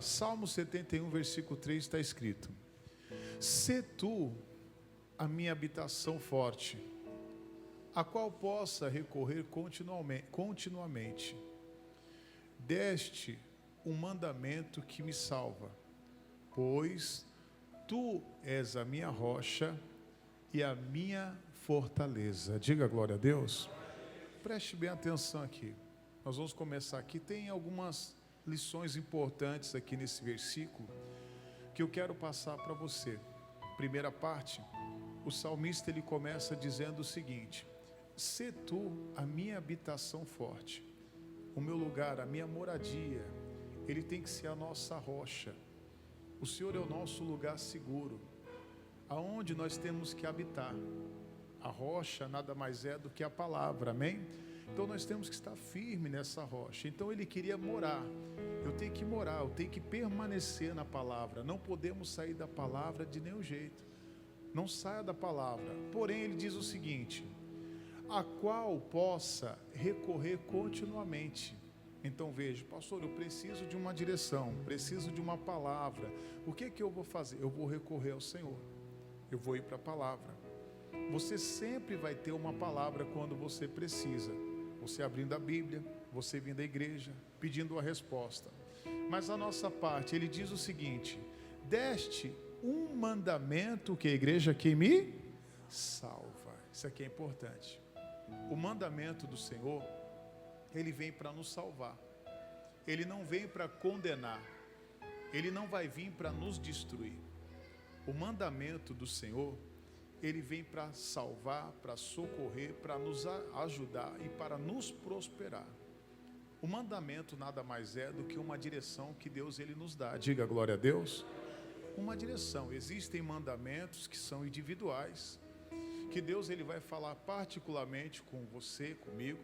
Salmo 71, versículo 3 está escrito: "Sê tu a minha habitação forte, a qual possa recorrer continuamente. Deste um mandamento que me salva, pois tu és a minha rocha e a minha fortaleza." Diga glória a Deus. Preste bem atenção aqui. Nós vamos começar aqui. Tem algumas lições importantes aqui nesse versículo que eu quero passar para você. Primeira parte, o salmista ele começa dizendo o seguinte: "Sê tu a minha habitação forte." O meu lugar, a minha moradia, ele tem que ser a nossa rocha. O Senhor é o nosso lugar seguro, aonde nós temos que habitar. A rocha nada mais é do que a palavra, amém? Então nós temos que estar firme nessa rocha. Então ele queria morar. Eu tenho que morar, eu tenho que permanecer na palavra. Não podemos sair da palavra de nenhum jeito. Não saia da palavra. Porém ele diz o seguinte: a qual possa recorrer continuamente. Então veja, pastor, eu preciso de uma direção, preciso de uma palavra. O que eu vou fazer? Eu vou recorrer ao Senhor. Eu vou ir para a palavra. Você sempre vai ter uma palavra quando você precisa. Você abrindo a Bíblia, você vindo à igreja, pedindo a resposta. Mas a nossa parte, ele diz o seguinte: deste um mandamento que a igreja que me salva. Isso aqui é importante. O mandamento do Senhor, ele vem para nos salvar. Ele não vem para condenar. Ele não vai vir para nos destruir. O mandamento do Senhor, ele vem para salvar, para socorrer, para nos ajudar e para nos prosperar. O mandamento nada mais é do que uma direção que Deus ele nos dá. Diga glória a Deus. Uma direção. Existem mandamentos que são individuais, que Deus ele vai falar particularmente com você, comigo,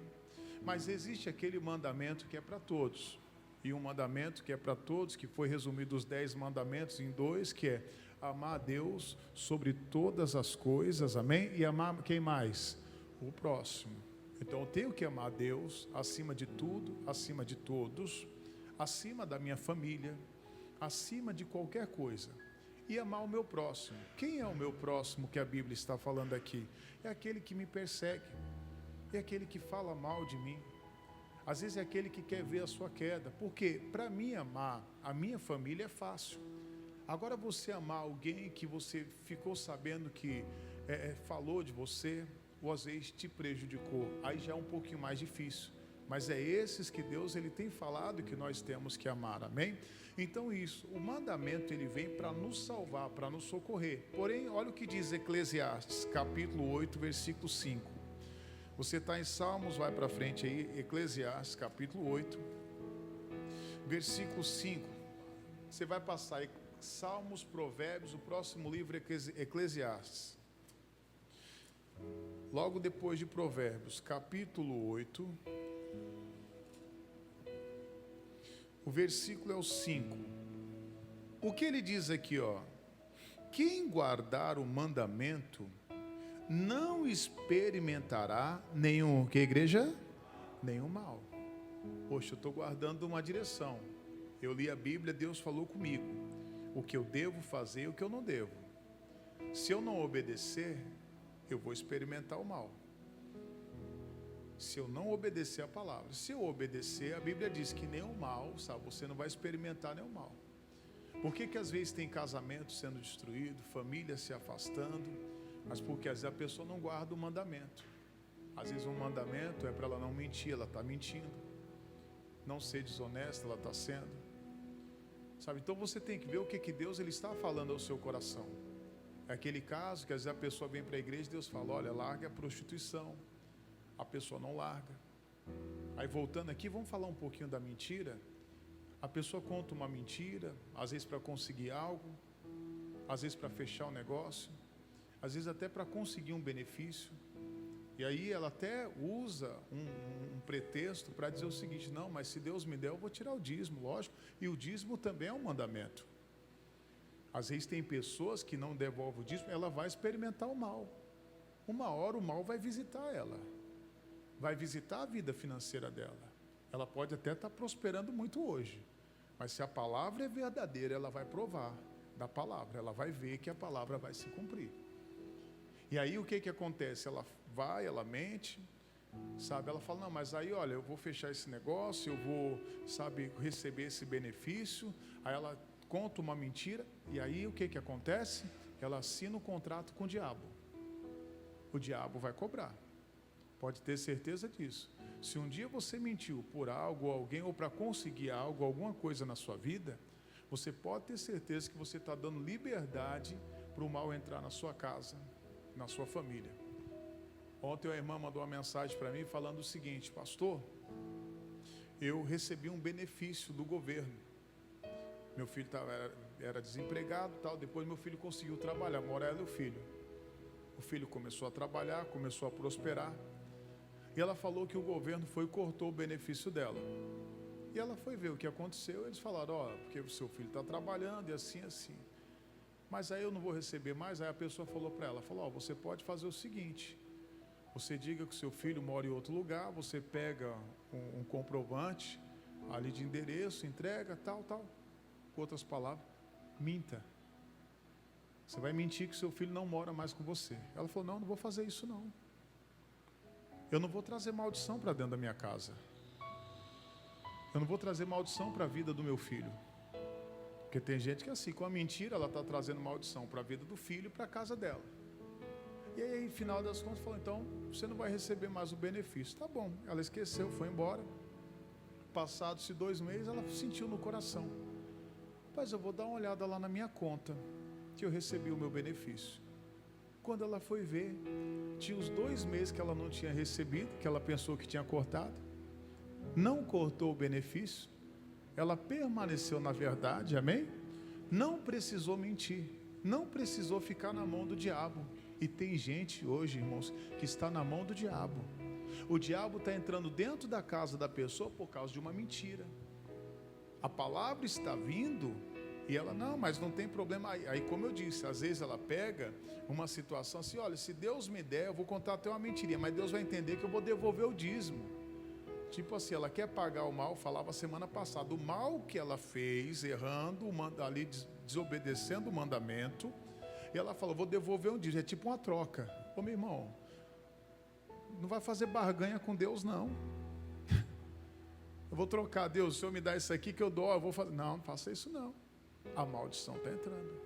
mas existe aquele mandamento que é para todos. E um mandamento que é para todos, que foi resumido os 10 mandamentos em 2, que é amar a Deus sobre todas as coisas, amém? E amar quem mais? O próximo. Então eu tenho que amar a Deus acima de tudo, acima de todos, acima da minha família, acima de qualquer coisa. E amar o meu próximo. Quem é o meu próximo que a Bíblia está falando aqui? É aquele que me persegue, é aquele que fala mal de mim. Às vezes é aquele que quer ver a sua queda. Porque para mim amar a minha família é fácil. Agora você amar alguém que você ficou sabendo que falou de você, ou às vezes te prejudicou, aí já é um pouquinho mais difícil. Mas é esses que Deus ele tem falado que nós temos que amar, amém? Então isso, o mandamento ele vem para nos salvar, para nos socorrer. Porém, olha o que diz Eclesiastes, capítulo 8, versículo 5. Você está em Salmos, vai para frente aí, Eclesiastes, capítulo 8, versículo 5. Você vai passar aí Salmos, Provérbios, o próximo livro é Eclesiastes. Logo depois de Provérbios, capítulo 8, o versículo é o 5. O que ele diz aqui, ó? Quem guardar o mandamento não experimentará nenhum, que igreja? Nenhum mal. Poxa, eu estou guardando uma direção. Eu li a Bíblia, Deus falou comigo. O que eu devo fazer e o que eu não devo. Se eu não obedecer, eu vou experimentar o mal. Se eu não obedecer a palavra. Se eu obedecer, a Bíblia diz que nenhum mal, sabe, você não vai experimentar nenhum mal. Por que às vezes tem casamento sendo destruído, família se afastando? Mas porque às vezes a pessoa não guarda o mandamento. Às vezes um mandamento é para ela não mentir, ela está mentindo. Não ser desonesta, ela está sendo. Sabe, então você tem que ver o que Deus ele está falando ao seu coração. É aquele caso que às vezes a pessoa vem para a igreja e Deus fala: olha, larga a prostituição. A pessoa não larga. Aí voltando aqui, vamos falar um pouquinho da mentira. A pessoa conta uma mentira, às vezes para conseguir algo, às vezes para fechar um negócio, às vezes até para conseguir um benefício. E aí ela até usa um pretexto para dizer o seguinte: não, mas se Deus me der, eu vou tirar o dízimo, lógico. E o dízimo também é um mandamento. Às vezes tem pessoas que não devolvem o dízimo, ela vai experimentar o mal. Uma hora o mal vai visitar ela. Vai visitar a vida financeira dela. Ela pode até estar prosperando muito hoje, Mas se a palavra é verdadeira, ela vai provar da palavra, ela vai ver que a palavra vai se cumprir. E aí o que acontece? Ela vai, ela mente, sabe? Ela fala, não, mas aí olha, eu vou fechar esse negócio, eu vou, sabe, receber esse benefício. Aí ela conta uma mentira, e aí o que acontece? Ela assina um contrato com o diabo. O diabo vai cobrar. Pode ter certeza disso. Se um dia você mentiu por algo, alguém, ou para conseguir algo, alguma coisa na sua vida, você pode ter certeza que você está dando liberdade para o mal entrar na sua casa, na sua família. Ontem a irmã mandou uma mensagem para mim falando o seguinte: pastor, eu recebi um benefício do governo. Meu filho era desempregado, tal. Depois meu filho conseguiu trabalhar, mora ela e o filho. O filho começou a trabalhar, começou a prosperar. E ela falou que o governo foi e cortou o benefício dela. E ela foi ver o que aconteceu. Eles falaram, porque o seu filho está trabalhando e assim, assim. Mas aí eu não vou receber mais. Aí a pessoa falou para ela, você pode fazer o seguinte: você diga que o seu filho mora em outro lugar, você pega um comprovante ali de endereço, entrega, tal. Com outras palavras, minta. Você vai mentir que o seu filho não mora mais com você. Ela falou, não vou fazer isso não. Eu não vou trazer maldição para dentro da minha casa. Eu não vou trazer maldição para a vida do meu filho. Porque tem gente que é assim, com a mentira ela está trazendo maldição para a vida do filho e para a casa dela. E aí, no final das contas, falou, então, você não vai receber mais o benefício. Tá bom. Ela esqueceu, foi embora. Passados-se 2 meses, ela sentiu no coração, mas eu vou dar uma olhada lá na minha conta, que eu recebi o meu benefício. Quando ela foi ver, tinha os 2 meses que ela não tinha recebido, que ela pensou que tinha cortado. Não cortou o benefício, ela permaneceu na verdade, amém? Não precisou mentir, não precisou ficar na mão do diabo. E tem gente hoje, irmãos, que está na mão do diabo. O diabo está entrando dentro da casa da pessoa por causa de uma mentira. A palavra está vindo e ela, não, mas não tem problema. Aí, como eu disse, às vezes ela pega uma situação assim, olha, se Deus me der, eu vou contar até uma mentirinha, mas Deus vai entender que eu vou devolver o dízimo. Tipo assim, ela quer pagar o mal, falava semana passada, o mal que ela fez, errando, ali desobedecendo o mandamento, e ela falou, vou devolver um dízimo, é tipo uma troca. Ô meu irmão, não vai fazer barganha com Deus não. Eu vou trocar, Deus, o Senhor me dá isso aqui que eu dou, eu vou fazer. Não faça isso não. A maldição está entrando.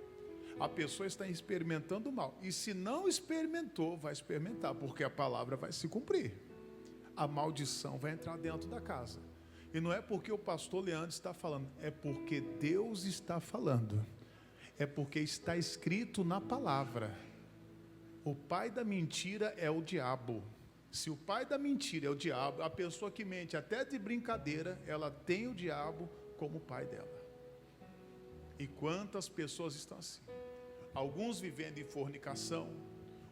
A pessoa está experimentando o mal. E se não experimentou, vai experimentar, porque a palavra vai se cumprir. A maldição vai entrar dentro da casa. E não é porque o pastor Leandro está falando, é porque Deus está falando. É porque está escrito na palavra. O pai da mentira é o diabo. Se o pai da mentira é o diabo, a pessoa que mente até de brincadeira, ela tem o diabo como pai dela. E quantas pessoas estão assim? Alguns vivendo em fornicação,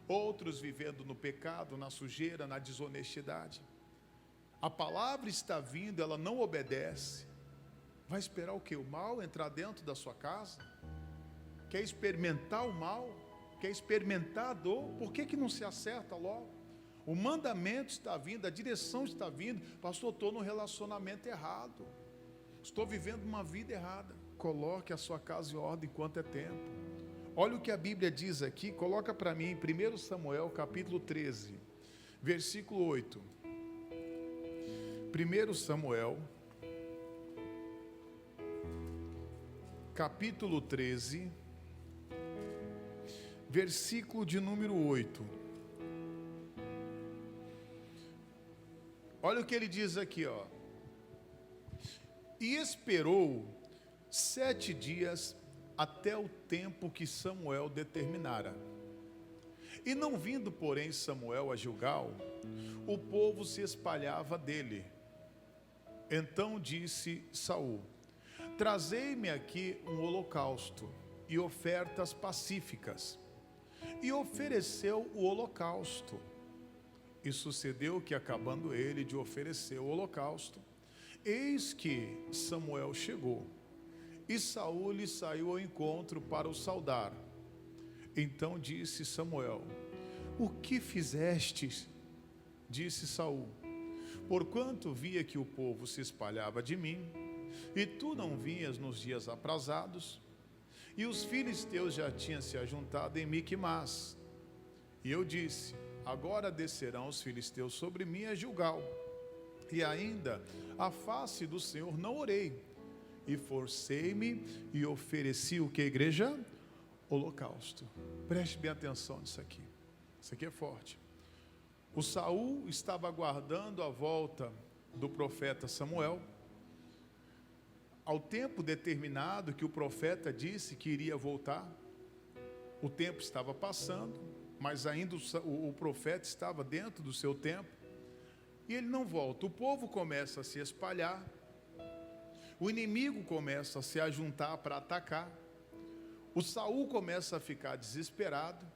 outros vivendo no pecado, na sujeira, na desonestidade. A palavra está vindo, ela não obedece. Vai esperar o quê? O mal entrar dentro da sua casa? Quer experimentar o mal? Quer experimentar a dor? Por que não se acerta logo? O mandamento está vindo, a direção está vindo. Pastor, estou no relacionamento errado. Estou vivendo uma vida errada. Coloque a sua casa em ordem enquanto é tempo. Olha o que a Bíblia diz aqui. Coloca para mim em 1 Samuel capítulo 13, versículo 8. 1 Samuel capítulo 13, versículo de número 8. Olha o que ele diz aqui, E esperou 7 dias até o tempo que Samuel determinara. E não vindo, porém, Samuel a Gilgal, o povo se espalhava dele. Então disse Saul: trazei-me aqui um holocausto e ofertas pacíficas. E ofereceu o holocausto. E sucedeu que, acabando ele de oferecer o holocausto, eis que Samuel chegou, e Saul lhe saiu ao encontro para o saudar. Então disse Samuel: o que fizestes? Disse Saul: porquanto via que o povo se espalhava de mim, e tu não vinhas nos dias aprazados, e os filisteus já tinham se ajuntado em Miquimás. E eu disse: agora descerão os filisteus sobre mim a Gilgal. E ainda a face do Senhor não orei, e forcei-me e ofereci o que, igreja? Holocausto. Preste bem atenção nisso aqui. Isso aqui é forte. O Saul estava aguardando a volta do profeta Samuel, ao tempo determinado que o profeta disse que iria voltar. O tempo estava passando, mas ainda o profeta estava dentro do seu tempo, e ele não volta. O povo começa a se espalhar, o inimigo começa a se ajuntar para atacar, o Saul começa a ficar desesperado.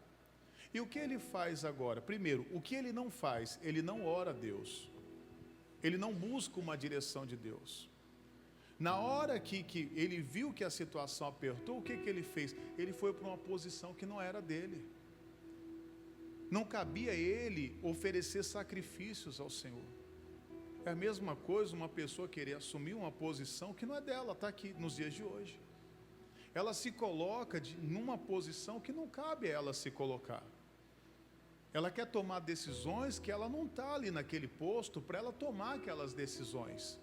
E o que ele faz agora? Primeiro, o que ele não faz? Ele não ora a Deus, ele não busca uma direção de Deus. Na hora que ele viu que a situação apertou, o que ele fez? Ele foi para uma posição que não era dele. Não cabia a ele oferecer sacrifícios ao Senhor. É a mesma coisa uma pessoa querer assumir uma posição que não é dela, está aqui nos dias de hoje. Ela se coloca numa posição que não cabe a ela se colocar. Ela quer tomar decisões que ela não está ali naquele posto para ela tomar aquelas decisões.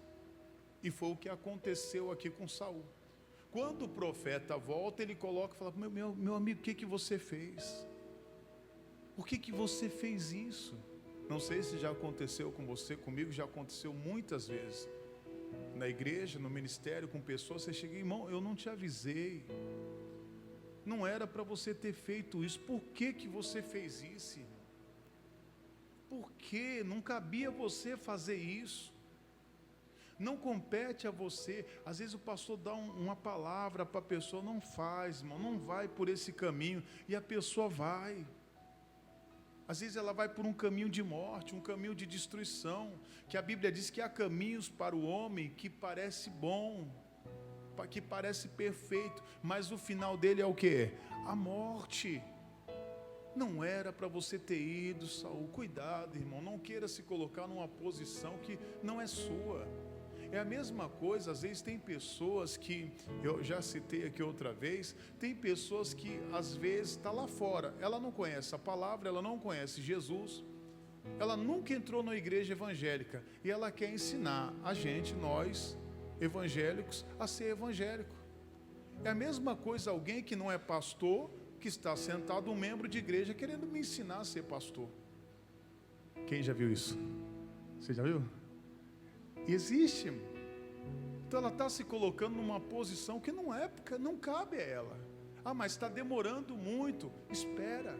E foi o que aconteceu aqui com Saul. Quando o profeta volta, ele coloca e fala: meu amigo, o que você fez? Por que você fez isso? Não sei se já aconteceu com você, comigo já aconteceu muitas vezes. Na igreja, no ministério, com pessoas, você chega: irmão, eu não te avisei. Não era para você ter feito isso. Por que você fez isso, irmão? Por que? Não cabia você fazer isso. Não compete a você. Às vezes o pastor dá uma palavra para a pessoa: não faz, irmão, não vai por esse caminho, e a pessoa vai. Às vezes ela vai por um caminho de morte, um caminho de destruição, que a Bíblia diz que há caminhos para o homem que parece bom, que parece perfeito, mas o final dele é o quê? A morte. Não era para você ter ido, Saul. Cuidado, irmão, não queira se colocar numa posição que não é sua. É a mesma coisa, às vezes tem pessoas que, eu já citei aqui outra vez, tem pessoas que às vezes está lá fora, ela não conhece a palavra, ela não conhece Jesus, ela nunca entrou na igreja evangélica, e ela quer ensinar a gente, nós evangélicos, a ser evangélico. É a mesma coisa alguém que não é pastor, que está sentado, um membro de igreja, querendo me ensinar a ser pastor. Quem já viu isso? Você já viu? Existe. Então ela está se colocando numa posição que não cabe a ela. Ah, mas está demorando muito. Espera.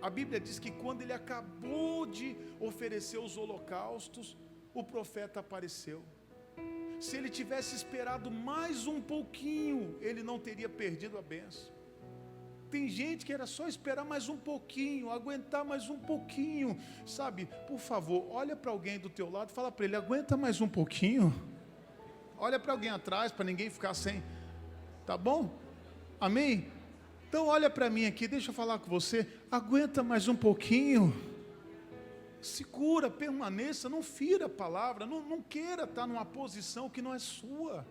A Bíblia diz que quando ele acabou de oferecer os holocaustos, o profeta apareceu. Se ele tivesse esperado mais um pouquinho, ele não teria perdido a bênção. Tem gente que era só esperar mais um pouquinho, aguentar mais um pouquinho, sabe? Por favor, olha para alguém do teu lado e fala para ele: aguenta mais um pouquinho. Olha para alguém atrás, para ninguém ficar sem, tá bom? Amém? Então olha para mim aqui, deixa eu falar com você, aguenta mais um pouquinho. Segura, permaneça, não fira a palavra, não queira estar numa posição que não é sua.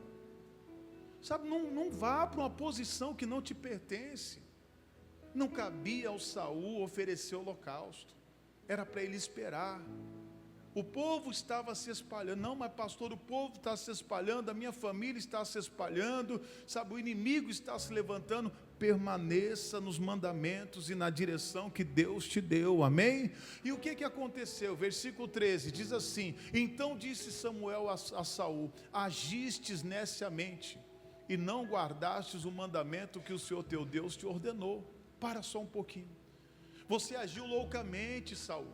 Sabe, não vá para uma posição que não te pertence. Não cabia ao Saul oferecer holocausto, era para ele esperar. O povo estava se espalhando. Não, mas pastor, o povo está se espalhando, a minha família está se espalhando, sabe, o inimigo está se levantando. Permaneça nos mandamentos e na direção que Deus te deu, amém? E o que aconteceu? Versículo 13 diz assim: então disse Samuel a Saul: agistes neciamente e não guardastes o mandamento que o Senhor teu Deus te ordenou. Para só um pouquinho. Você agiu loucamente, Saul.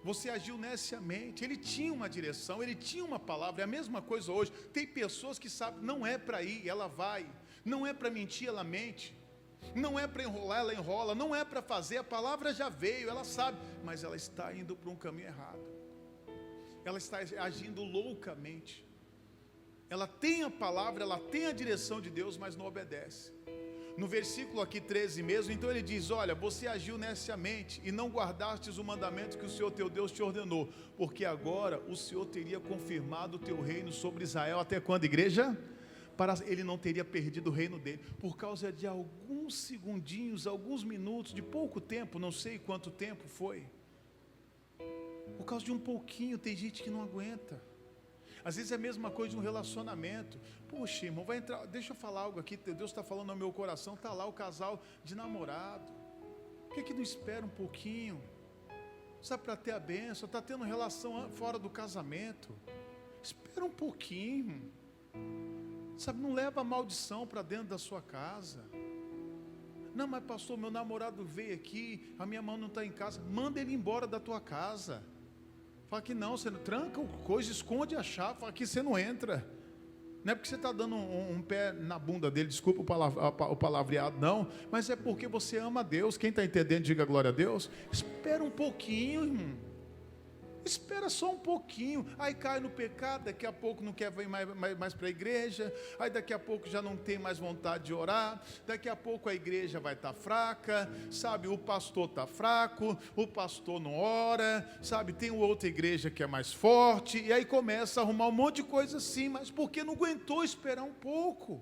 Você agiu neciamente. Ele tinha uma direção, ele tinha uma palavra. É a mesma coisa hoje. Tem pessoas que sabem, não é para ir, ela vai. Não é para mentir, ela mente. Não é para enrolar, ela enrola. Não é para fazer, a palavra já veio, ela sabe. Mas ela está indo para um caminho errado. Ela está agindo loucamente. Ela tem a palavra, ela tem a direção de Deus, mas não obedece. No versículo aqui 13 mesmo, então ele diz: olha, você agiu neciamente e não guardastes o mandamento que o Senhor teu Deus te ordenou, porque agora o Senhor teria confirmado o teu reino sobre Israel. Até quando, igreja? Ele não teria perdido o reino dele, por causa de alguns segundinhos, alguns minutos, de pouco tempo, não sei quanto tempo foi, por causa de um pouquinho. Tem gente que não aguenta. Às vezes é a mesma coisa de um relacionamento. Poxa, irmão, vai entrar, deixa eu falar algo aqui, Deus está falando no meu coração. Está lá o casal de namorado, por que não espera um pouquinho, sabe, para ter a bênção? Está tendo relação fora do casamento, espera um pouquinho, sabe, não leva a maldição para dentro da sua casa. Não, mas pastor, meu namorado veio aqui, a minha mãe não está em casa. Manda ele embora da tua casa. Fala que não, você não tranca coisa, esconde a chave, fala que você não entra. Não é porque você está dando um pé na bunda dele, desculpa o palavreado, não, mas é porque você ama a Deus. Quem está entendendo, diga glória a Deus. Espera um pouquinho, irmão. Espera só um pouquinho, aí cai no pecado, daqui a pouco não quer vir mais para a igreja, aí daqui a pouco já não tem mais vontade de orar, daqui a pouco a igreja vai estar fraca, sabe, o pastor está fraco, o pastor não ora, sabe, tem outra igreja que é mais forte, e aí começa a arrumar um monte de coisa assim, mas porque não aguentou esperar um pouco,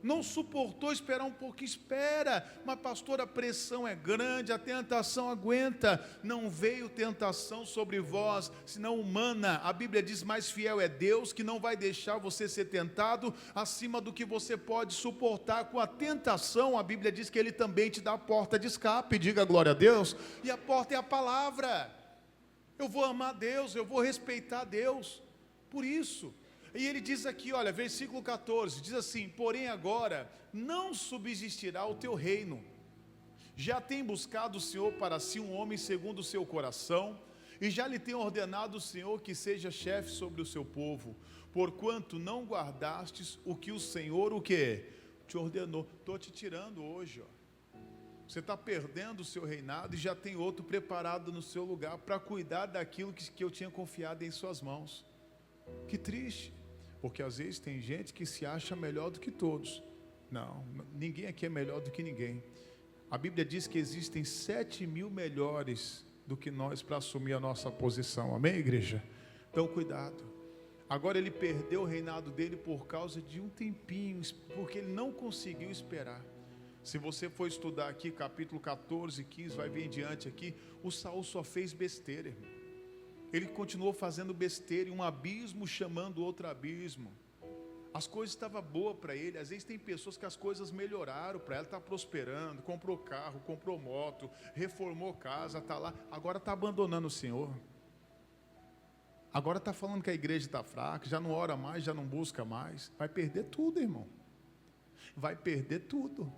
não suportou esperar um pouco. Espera, mas pastor, a pressão é grande, a tentação aguenta. Não veio tentação sobre vós, senão humana. A Bíblia diz: mais fiel é Deus, que não vai deixar você ser tentado acima do que você pode suportar. Com a tentação, a Bíblia diz que Ele também te dá a porta de escape. Diga glória a Deus. E a porta é a palavra. Eu vou amar Deus, eu vou respeitar Deus, por isso. E ele diz aqui, olha, versículo 14, diz assim: porém agora não subsistirá o teu reino, já tem buscado o Senhor para si um homem segundo o seu coração, e já lhe tem ordenado o Senhor que seja chefe sobre o seu povo, porquanto não guardastes o que o Senhor, o que? Te ordenou. Estou te tirando hoje, ó. Você está perdendo o seu reinado e já tem outro preparado no seu lugar para cuidar daquilo que eu tinha confiado em suas mãos. Que triste. Porque às vezes tem gente que se acha melhor do que todos. Não, ninguém aqui é melhor do que ninguém. A Bíblia diz que existem 7.000 melhores do que nós para assumir a nossa posição. Amém, igreja? Então cuidado. Agora ele perdeu o reinado dele por causa de um tempinho, porque ele não conseguiu esperar. Se você for estudar aqui capítulo 14, 15, vai vir em diante aqui, o Saul só fez besteira, irmão. Ele continuou fazendo besteira, e um abismo chamando outro abismo. As coisas estavam boas para ele. Às vezes tem pessoas que as coisas melhoraram para ela, está prosperando, comprou carro, comprou moto, reformou casa, está lá, agora está abandonando o Senhor. Agora está falando que a igreja está fraca, já não ora mais, já não busca mais. Vai perder tudo, irmão. Vai perder tudo.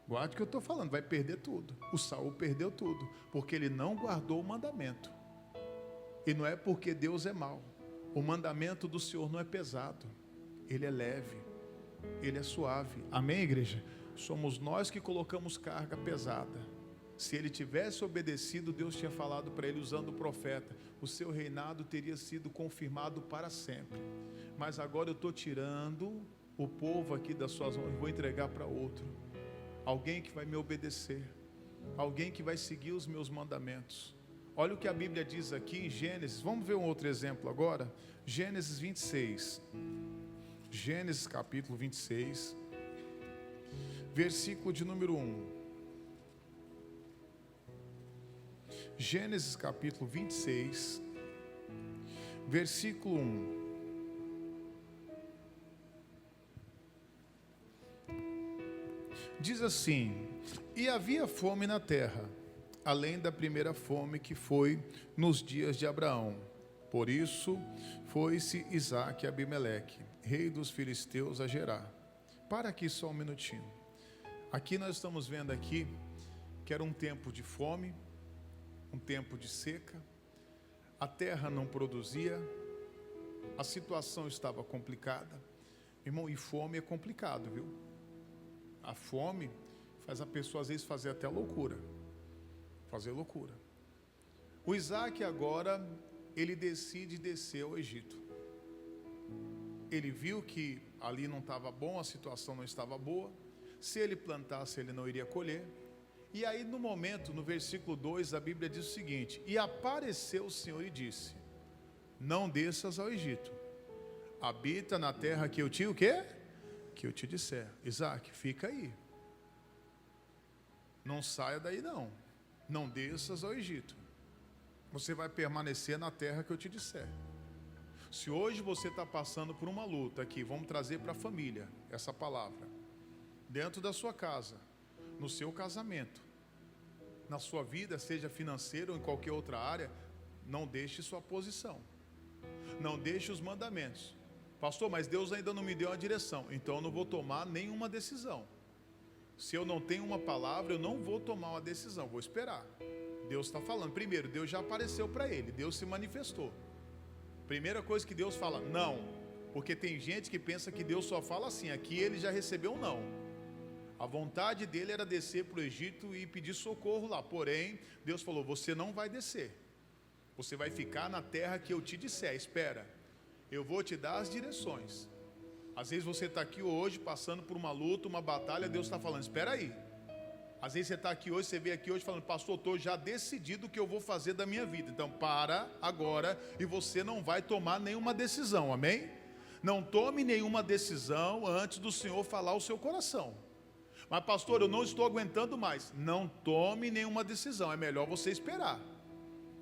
Guarde o que eu estou falando, vai perder tudo. O Saul perdeu tudo, porque ele não guardou o mandamento. E não é porque Deus é mau. O mandamento do Senhor não é pesado. Ele é leve. Ele é suave. Amém, igreja? Somos nós que colocamos carga pesada. Se ele tivesse obedecido, Deus tinha falado para ele usando o profeta: o seu reinado teria sido confirmado para sempre. Mas agora eu estou tirando o povo aqui das suas mãos e vou entregar para outro. Alguém que vai me obedecer. Alguém que vai seguir os meus mandamentos. Olha o que a Bíblia diz aqui em Gênesis. Vamos ver um outro exemplo agora. Gênesis 26. Gênesis capítulo 26. Versículo de número 1. Gênesis capítulo 26. Versículo 1. Diz assim: e havia fome na terra, além da primeira fome que foi nos dias de Abraão. Por isso foi-se Isaque a Abimeleque, rei dos filisteus, a Gerar. Para aqui só um minutinho. Aqui nós estamos vendo aqui que era um tempo de fome, um tempo de seca, a terra não produzia, a situação estava complicada. Irmão, e fome é complicado, viu? A fome faz a pessoa às vezes fazer até loucura. Fazer loucura. O Isaque agora, ele decide descer ao Egito. Ele viu que ali não estava bom, a situação não estava boa. se ele plantasse, ele não iria colher. E aí no momento, no versículo 2, a Bíblia diz o seguinte: e apareceu o Senhor e disse: não desças ao Egito, habita na terra que eu te, o quê? Que eu te disser. Isaac, fica aí, não saia daí não, não desças ao Egito, você vai permanecer na terra que eu te disser. Se hoje você está passando por uma luta aqui, vamos trazer para a família essa palavra, dentro da sua casa, no seu casamento, na sua vida, seja financeira ou em qualquer outra área, não deixe sua posição, não deixe os mandamentos. Pastor, mas Deus ainda não me deu uma direção, então eu não vou tomar nenhuma decisão. Se eu não tenho uma palavra, eu não vou tomar uma decisão, vou esperar. Deus está falando. Primeiro, Deus já apareceu para ele, Deus se manifestou. Primeira coisa que Deus fala, não. Porque tem gente que pensa que Deus só fala assim, aqui ele já recebeu um não. A vontade dele era descer para o Egito e pedir socorro lá. Porém, Deus falou, você não vai descer, você vai ficar na terra que eu te disser. Espera, eu vou te dar as direções. Às vezes você está aqui hoje, passando por uma luta, uma batalha, Deus está falando, espera aí. Às vezes você está aqui hoje, você veio aqui hoje falando, pastor, estou já decidido o que eu vou fazer da minha vida. Então para agora e você não vai tomar nenhuma decisão, amém? Não tome nenhuma decisão antes do Senhor falar o seu coração. Mas pastor, eu não estou aguentando mais. Não tome nenhuma decisão, é melhor você esperar.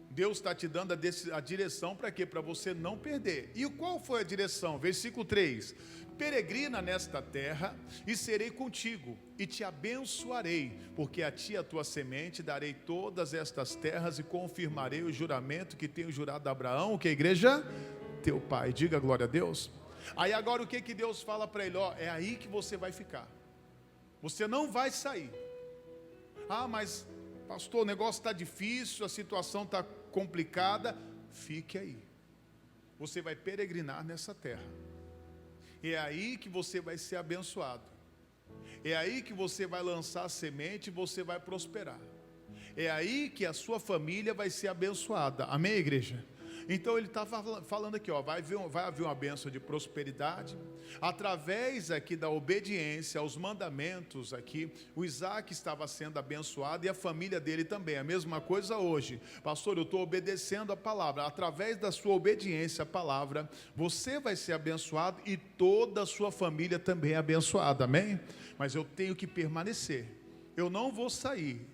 Deus está te dando a direção para quê? Para você não perder. E qual foi a direção? Versículo 3: peregrina nesta terra e serei contigo e te abençoarei, porque a ti e a tua semente darei todas estas terras e confirmarei o juramento que tenho jurado a Abraão, que a igreja? Teu pai. Diga glória a Deus. Aí agora o que Deus fala para ele? Ó, é aí que você vai ficar, você não vai sair. Ah, mas pastor, o negócio está difícil, a situação está complicada. Fique aí, você vai peregrinar nessa terra. É aí que você vai ser abençoado. É aí que você vai lançar a semente e você vai prosperar. É aí que a sua família vai ser abençoada. Amém, igreja? Então ele está falando aqui, ó, vai haver uma bênção de prosperidade, através aqui da obediência aos mandamentos aqui, o Isaac estava sendo abençoado e a família dele também. A mesma coisa hoje, pastor, eu estou obedecendo a palavra, através da sua obediência à palavra, você vai ser abençoado e toda a sua família também é abençoada, amém? Mas eu tenho que permanecer, eu não vou sair.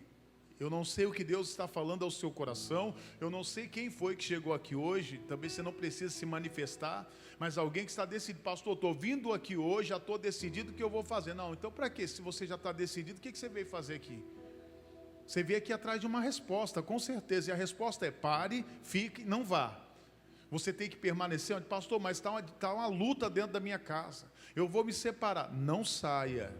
Eu não sei o que Deus está falando ao seu coração, eu não sei quem foi que chegou aqui hoje, também você não precisa se manifestar, mas alguém que está decidido, pastor, estou vindo aqui hoje, já estou decidido o que eu vou fazer. Não, então para quê? Se você já está decidido, o que você veio fazer aqui? Você veio aqui atrás de uma resposta, com certeza, e a resposta é pare, fique, não vá. Você tem que permanecer, pastor, mas está uma luta dentro da minha casa, eu vou me separar. Não saia.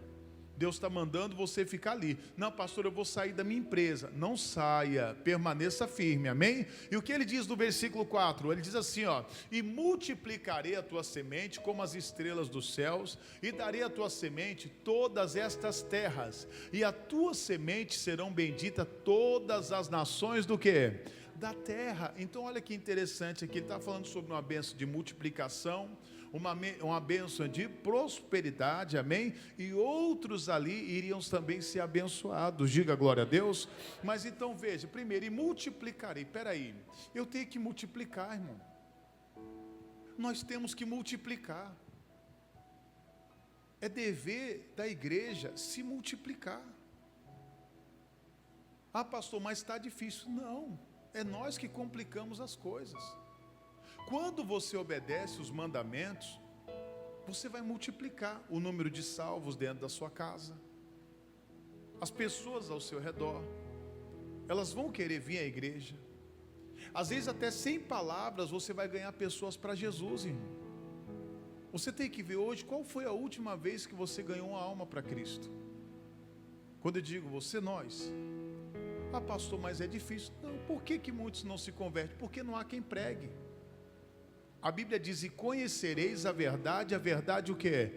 Deus está mandando você ficar ali. Não, pastor, eu vou sair da minha empresa. Não saia, permaneça firme, amém? E o que ele diz no versículo 4? Ele diz assim, ó: e multiplicarei a tua semente como as estrelas dos céus, e darei a tua semente todas estas terras, e a tua semente serão benditas todas as nações do quê? Da terra. Então olha que interessante aqui, ele está falando sobre uma bênção de multiplicação, uma bênção de prosperidade, amém? E outros ali iriam também ser abençoados, diga glória a Deus. Mas então veja, primeiro, e multiplicarei. Peraí, eu tenho que multiplicar, irmão. Nós temos que multiplicar. É dever da igreja se multiplicar. Ah, pastor, mas está difícil. Não, é nós que complicamos as coisas. Quando você obedece os mandamentos, você vai multiplicar o número de salvos dentro da sua casa. As pessoas ao seu redor, elas vão querer vir à igreja. Às vezes até sem palavras você vai ganhar pessoas para Jesus, irmão. Você tem que ver hoje qual foi a última vez que você ganhou uma alma para Cristo. Quando eu digo você, nós. Ah, pastor, mas é difícil. Não, por que muitos não se convertem? Porque não há quem pregue. A Bíblia diz, e conhecereis a verdade o que é?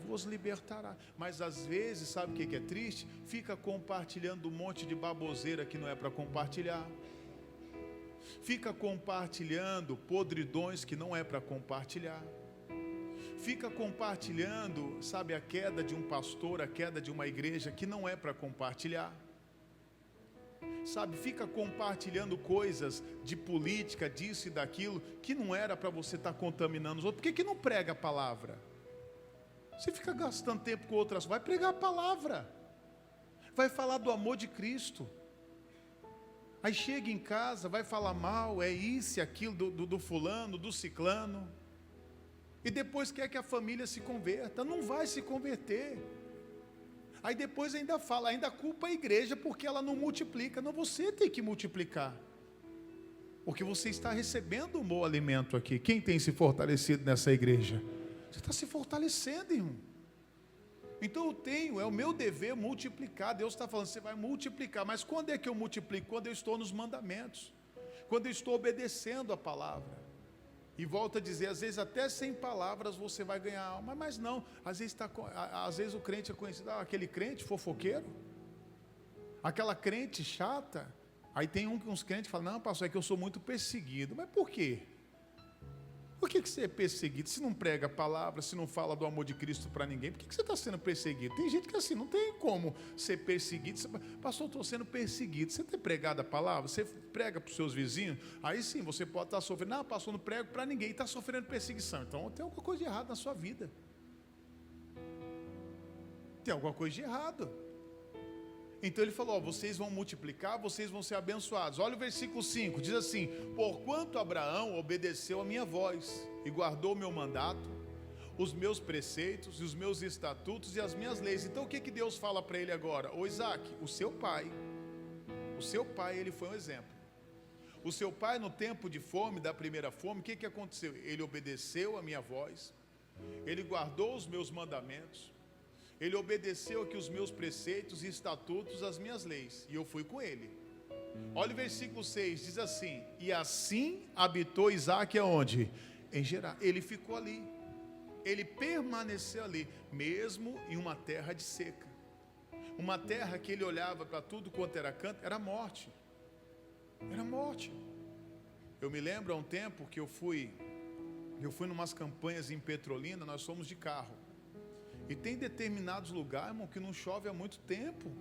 Vos libertará. Mas às vezes, sabe o que é triste? Fica compartilhando um monte de baboseira que não é para compartilhar. Fica compartilhando podridões que não é para compartilhar. fica compartilhando, sabe, a queda de um pastor, a queda de uma igreja que não é para compartilhar. Sabe, fica compartilhando coisas de política, disso e daquilo, que não era para você estar contaminando os outros. Por que não prega a palavra? Você fica gastando tempo com outras, vai pregar a palavra, vai falar do amor de Cristo. Aí chega em casa, vai falar mal, é isso e aquilo do fulano, do ciclano, e depois quer que a família se converta. Não vai se converter. Aí depois ainda fala, ainda culpa a igreja porque ela não multiplica. Não, você tem que multiplicar, porque você está recebendo um bom alimento aqui. Quem tem se fortalecido nessa igreja? Você está se fortalecendo, irmão. Então é o meu dever multiplicar. Deus está falando, você vai multiplicar. Mas quando é que eu multiplico? Quando eu estou nos mandamentos, quando eu estou obedecendo a palavra. E volto a dizer, às vezes até sem palavras você vai ganhar alma, mas não, às vezes o crente é conhecido, aquele crente fofoqueiro, aquela crente chata. Aí tem uns crentes que falam, não pastor, é que eu sou muito perseguido. Mas por quê? Por que você é perseguido? Se não prega a palavra, se não fala do amor de Cristo para ninguém, por que você está sendo perseguido? Tem gente que assim, não tem como ser perseguido. Pastor, eu estou sendo perseguido. Você tem pregado a palavra? Você prega para os seus vizinhos? Aí sim, você pode estar sofrendo. Não, pastor, não prego para ninguém, está sofrendo perseguição. Então tem alguma coisa de errado na sua vida. Tem alguma coisa de errado. Então ele falou, vocês vão multiplicar, vocês vão ser abençoados. Olha o versículo 5, diz assim, porquanto Abraão obedeceu a minha voz e guardou o meu mandato, os meus preceitos e os meus estatutos e as minhas leis. Então o que Deus fala para ele agora? Ô Isaac, o seu pai, ele foi um exemplo. O seu pai no tempo de fome, da primeira fome, o que aconteceu? Ele obedeceu a minha voz, ele guardou os meus mandamentos, ele obedeceu aqui os meus preceitos e estatutos, as minhas leis, e eu fui com ele. Olha o versículo 6, diz assim, e assim habitou Isaac aonde? Em Gerar. Ele ficou ali, ele permaneceu ali, mesmo em uma terra de seca, uma terra que ele olhava para tudo quanto era canto, era morte. Eu me lembro há um tempo que eu fui numas campanhas em Petrolina, nós fomos de carro, e tem determinados lugares, irmão, que não chove há muito tempo.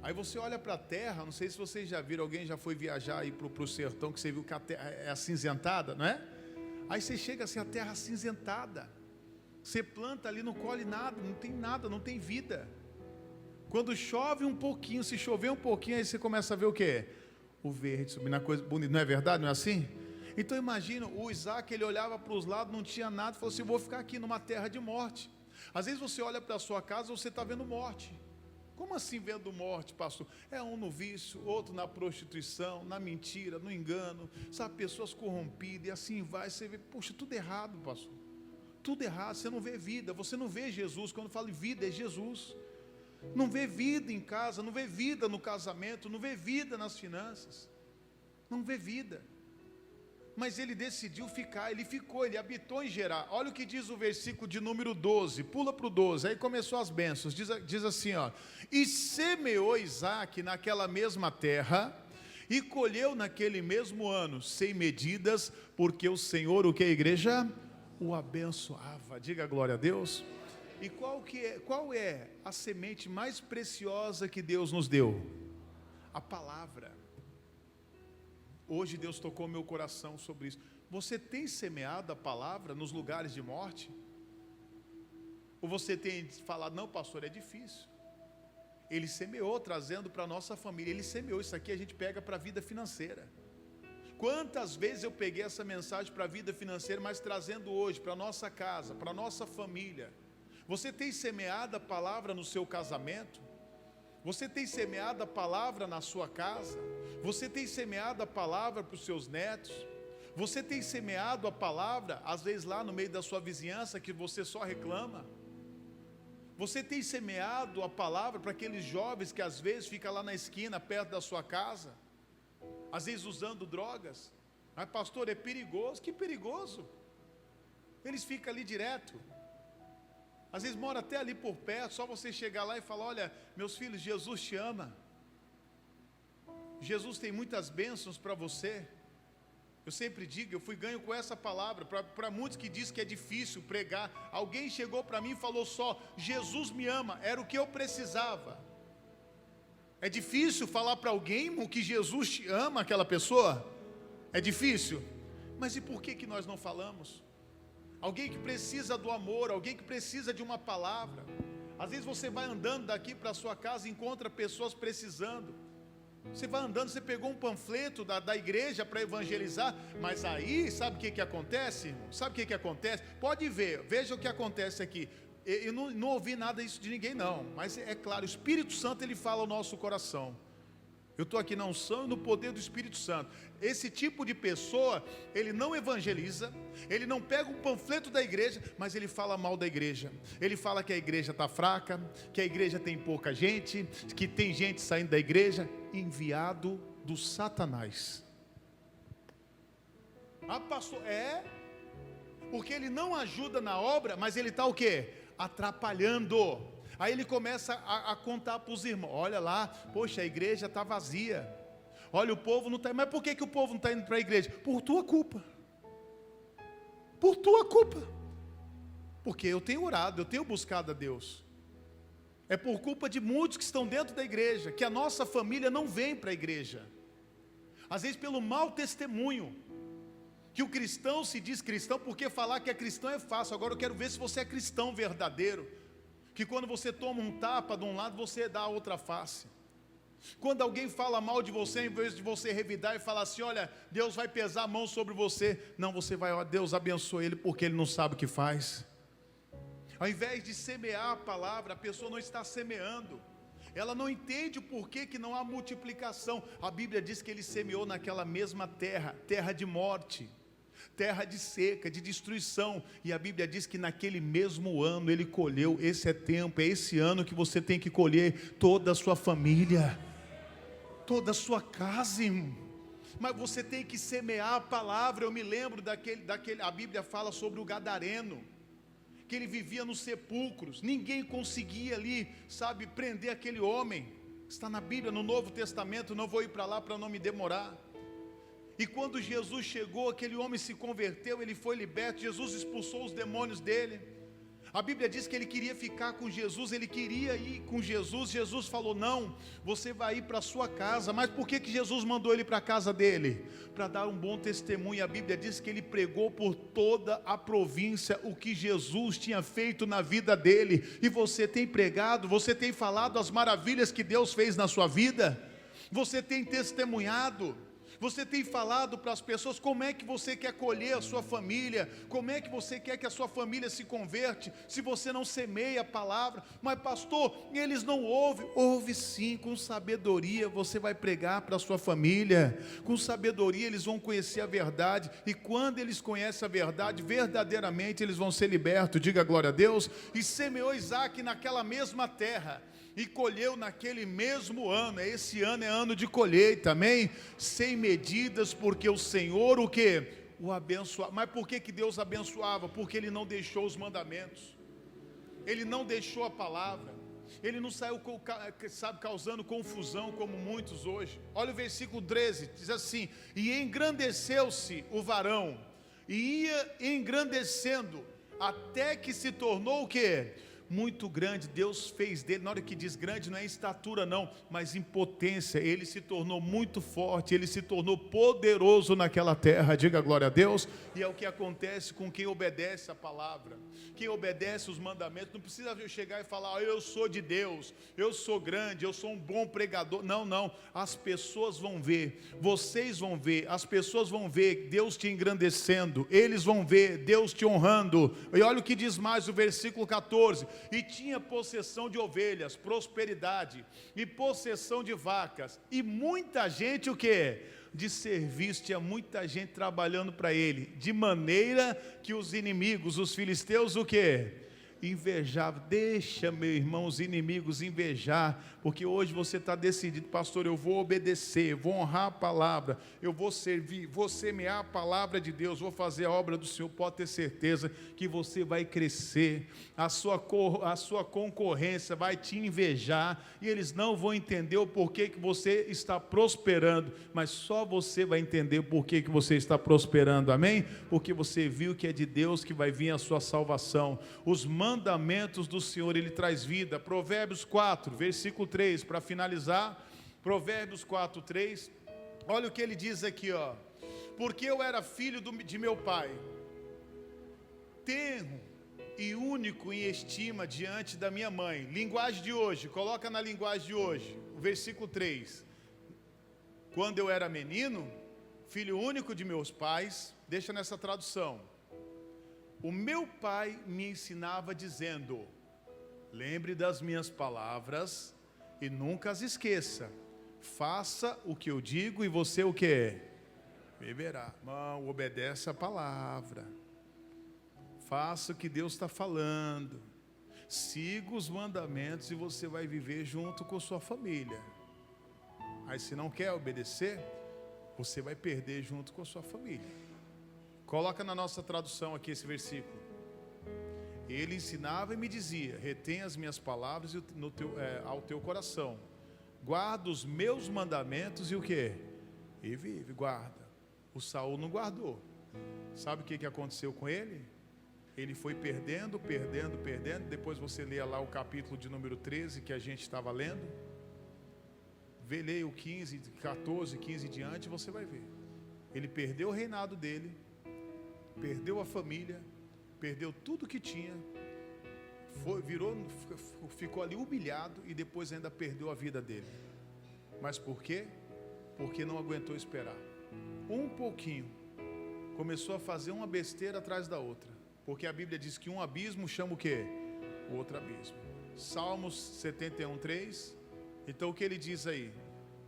Aí você olha para a terra, não sei se vocês já viram, alguém já foi viajar aí para o sertão, que você viu que a terra é acinzentada, não é? Aí você chega assim, a terra acinzentada, você planta ali, não colhe nada, não tem vida. Quando chove um pouquinho, se chover um pouquinho, aí você começa a ver o quê? O verde subindo, a coisa bonita, não é verdade, não é assim? Então imagina, o Isaac, ele olhava para os lados, não tinha nada, falou assim, eu vou ficar aqui numa terra de morte. Às vezes você olha para a sua casa, você está vendo morte. Como assim vendo morte, pastor? É um no vício, outro na prostituição, na mentira, no engano, sabe, pessoas corrompidas, e assim vai, você vê, poxa, tudo errado, pastor, tudo errado, você não vê vida, você não vê Jesus. Quando eu falo vida, é Jesus. Não vê vida em casa, não vê vida no casamento, não vê vida nas finanças, não vê vida. Mas ele decidiu ficar, ele ficou, ele habitou em Gerar. Olha o que diz o versículo de número 12, pula para o 12, aí começou as bênçãos, diz assim, ó, e semeou Isaac naquela mesma terra, e colheu naquele mesmo ano, sem medidas, porque o Senhor, o que a igreja? O abençoava. Diga glória a Deus. E qual é a semente mais preciosa que Deus nos deu? A palavra. Hoje Deus tocou meu coração sobre isso. Você tem semeado a palavra nos lugares de morte? Ou você tem falado, não pastor, é difícil? Ele semeou, trazendo para a nossa família. Ele semeou, isso aqui a gente pega para a vida financeira. Quantas vezes eu peguei essa mensagem para a vida financeira, mas trazendo hoje para a nossa casa, para a nossa família. Você tem semeado a palavra no seu casamento? Você tem semeado a palavra na sua casa? Você tem semeado a palavra para os seus netos? Você tem semeado a palavra, às vezes lá no meio da sua vizinhança, que você só reclama? Você tem semeado a palavra para aqueles jovens que às vezes ficam lá na esquina, perto da sua casa, às vezes usando drogas? Mas pastor, é perigoso. Que perigoso? Eles ficam ali direto. Às vezes mora até ali por perto, só você chegar lá e falar, olha, meus filhos, Jesus te ama. Jesus tem muitas bênçãos para você. Eu sempre digo, eu fui ganho com essa palavra, para muitos que dizem que é difícil pregar. Alguém chegou para mim e falou só: Jesus me ama, era o que eu precisava. É difícil falar para alguém, irmão, que Jesus te ama, aquela pessoa? É difícil? Mas e por que nós não falamos? Alguém que precisa do amor, alguém que precisa de uma palavra. Às vezes você vai andando daqui para a sua casa e encontra pessoas precisando. Você vai andando, você pegou um panfleto da igreja para evangelizar, mas aí, sabe o que acontece, irmão? Sabe o que acontece? Pode ver, veja o que acontece aqui. Eu não ouvi nada disso de ninguém não, mas é claro, o Espírito Santo ele fala ao nosso coração. Eu estou aqui na unção e no poder do Espírito Santo. Esse tipo de pessoa, ele não evangeliza, ele não pega um panfleto da igreja, mas ele fala mal da igreja. Ele fala que a igreja está fraca, que a igreja tem pouca gente, que tem gente saindo da igreja. Enviado do Satanás. Ah, pastor, porque ele não ajuda na obra, mas ele está o quê? Atrapalhando. Aí ele começa a contar para os irmãos: olha lá, poxa, a igreja está vazia. Olha, o povo não está. Mas por que o povo não está indo para a igreja? Por tua culpa. Por tua culpa. Porque eu tenho orado, eu tenho buscado a Deus. É por culpa de muitos que estão dentro da igreja, que a nossa família não vem para a igreja. Às vezes pelo mau testemunho. Que o cristão se diz cristão, porque falar que é cristão é fácil. Agora eu quero ver se você é cristão verdadeiro. Que quando você toma um tapa de um lado, você dá a outra face. Quando alguém fala mal de você, em vez de você revidar e falar assim: olha, Deus vai pesar a mão sobre você. Não, você vai: ó, Deus abençoe ele, porque ele não sabe o que faz. Ao invés de semear a palavra, a pessoa não está semeando. Ela não entende o porquê que não há multiplicação. A Bíblia diz que ele semeou naquela mesma terra, terra de morte, terra de seca, de destruição. E a Bíblia diz que naquele mesmo ano ele colheu. Esse é tempo, é esse ano que você tem que colher toda a sua família, toda a sua casa, irmão. Mas você tem que semear a palavra. Eu me lembro daquele, a Bíblia fala sobre o gadareno, que ele vivia nos sepulcros, ninguém conseguia ali, sabe, prender aquele homem. Está na Bíblia, no Novo Testamento, não vou ir para lá para não me demorar. E quando Jesus chegou, aquele homem se converteu, ele foi liberto, Jesus expulsou os demônios dele. A Bíblia diz que ele queria ficar com Jesus, ele queria ir com Jesus. Jesus falou: não, você vai ir para a sua casa. Mas por que Jesus mandou ele para a casa dele? Para dar um bom testemunho. A Bíblia diz que ele pregou por toda a província o que Jesus tinha feito na vida dele. E você tem pregado, você tem falado as maravilhas que Deus fez na sua vida? Você tem testemunhado? Você tem falado para as pessoas como é que você quer acolher a sua família, como é que você quer que a sua família se converte, se você não semeia a palavra? Mas pastor, eles não ouvem. Ouve sim, com sabedoria você vai pregar para a sua família, com sabedoria eles vão conhecer a verdade, e quando eles conhecem a verdade, verdadeiramente eles vão ser libertos. Diga glória a Deus. E semeou Isaac naquela mesma terra, e colheu naquele mesmo ano. Esse ano é ano de colheita, amém? Sem medidas, porque o Senhor o quê? O abençoava. Mas por que Deus abençoava? Porque ele não deixou os mandamentos, ele não deixou a palavra, ele não saiu, sabe, causando confusão como muitos hoje. Olha o versículo 13, diz assim: e engrandeceu-se o varão, e ia engrandecendo, até que se tornou o quê? Muito grande. Deus fez dele, na hora que diz grande, não é em estatura não, mas em potência. Ele se tornou muito forte, ele se tornou poderoso naquela terra. Diga glória a Deus. E é o que acontece com quem obedece a palavra, quem obedece os mandamentos. Não precisa chegar e falar: eu sou de Deus, eu sou grande, eu sou um bom pregador. Não, não, as pessoas vão ver, vocês vão ver, as pessoas vão ver Deus te engrandecendo, eles vão ver Deus te honrando. E olha o que diz mais o versículo 14: e tinha possessão de ovelhas, prosperidade, e possessão de vacas, e muita gente o quê? De serviço. Tinha muita gente trabalhando para ele, de maneira que os inimigos, os filisteus o quê? invejar. Deixa, meu irmão, os inimigos invejar, porque hoje você está decidido, pastor, eu vou obedecer, vou honrar a palavra, eu vou servir, vou semear a palavra de Deus, vou fazer a obra do Senhor. Pode ter certeza que você vai crescer, a sua concorrência vai te invejar, e eles não vão entender o porquê que você está prosperando, mas só você vai entender o porquê que você está prosperando, amém? Porque você viu que é de Deus que vai vir a sua salvação. Os mandamentos do Senhor, Ele traz vida. Provérbios 4, versículo 3, para finalizar, Provérbios 4, 3, olha o que ele diz aqui, ó. Porque eu era filho de meu pai, tenro e único em estima diante da minha mãe. Linguagem de hoje, coloca na linguagem de hoje, o versículo 3. Quando eu era menino, filho único de meus pais, deixa nessa tradução. O meu pai me ensinava dizendo: lembre das minhas palavras e nunca as esqueça. Faça o que eu digo e você o que? Viverá. Irmão, obedece a palavra. Faça o que Deus está falando. Siga os mandamentos e você vai viver junto com sua família. Aí se não quer obedecer, você vai perder junto com a sua família. Coloca na nossa tradução aqui esse versículo. Ele ensinava e me dizia: retém as minhas palavras ao teu coração. Guarda os meus mandamentos e o quê? E vive, guarda. O Saul não guardou. Sabe o que aconteceu com ele? Ele foi perdendo. Depois você lê lá o capítulo de número 13 que a gente estava lendo. Leia o 15, 14, 15 diante, você vai ver. Ele perdeu o reinado dele, perdeu a família, perdeu tudo que tinha, ficou ali humilhado e depois ainda perdeu a vida dele. Mas por quê? Porque não aguentou esperar. Um pouquinho, começou a fazer uma besteira atrás da outra, porque a Bíblia diz que um abismo chama o quê? O outro abismo. Salmos 71, 3. Então o que ele diz aí?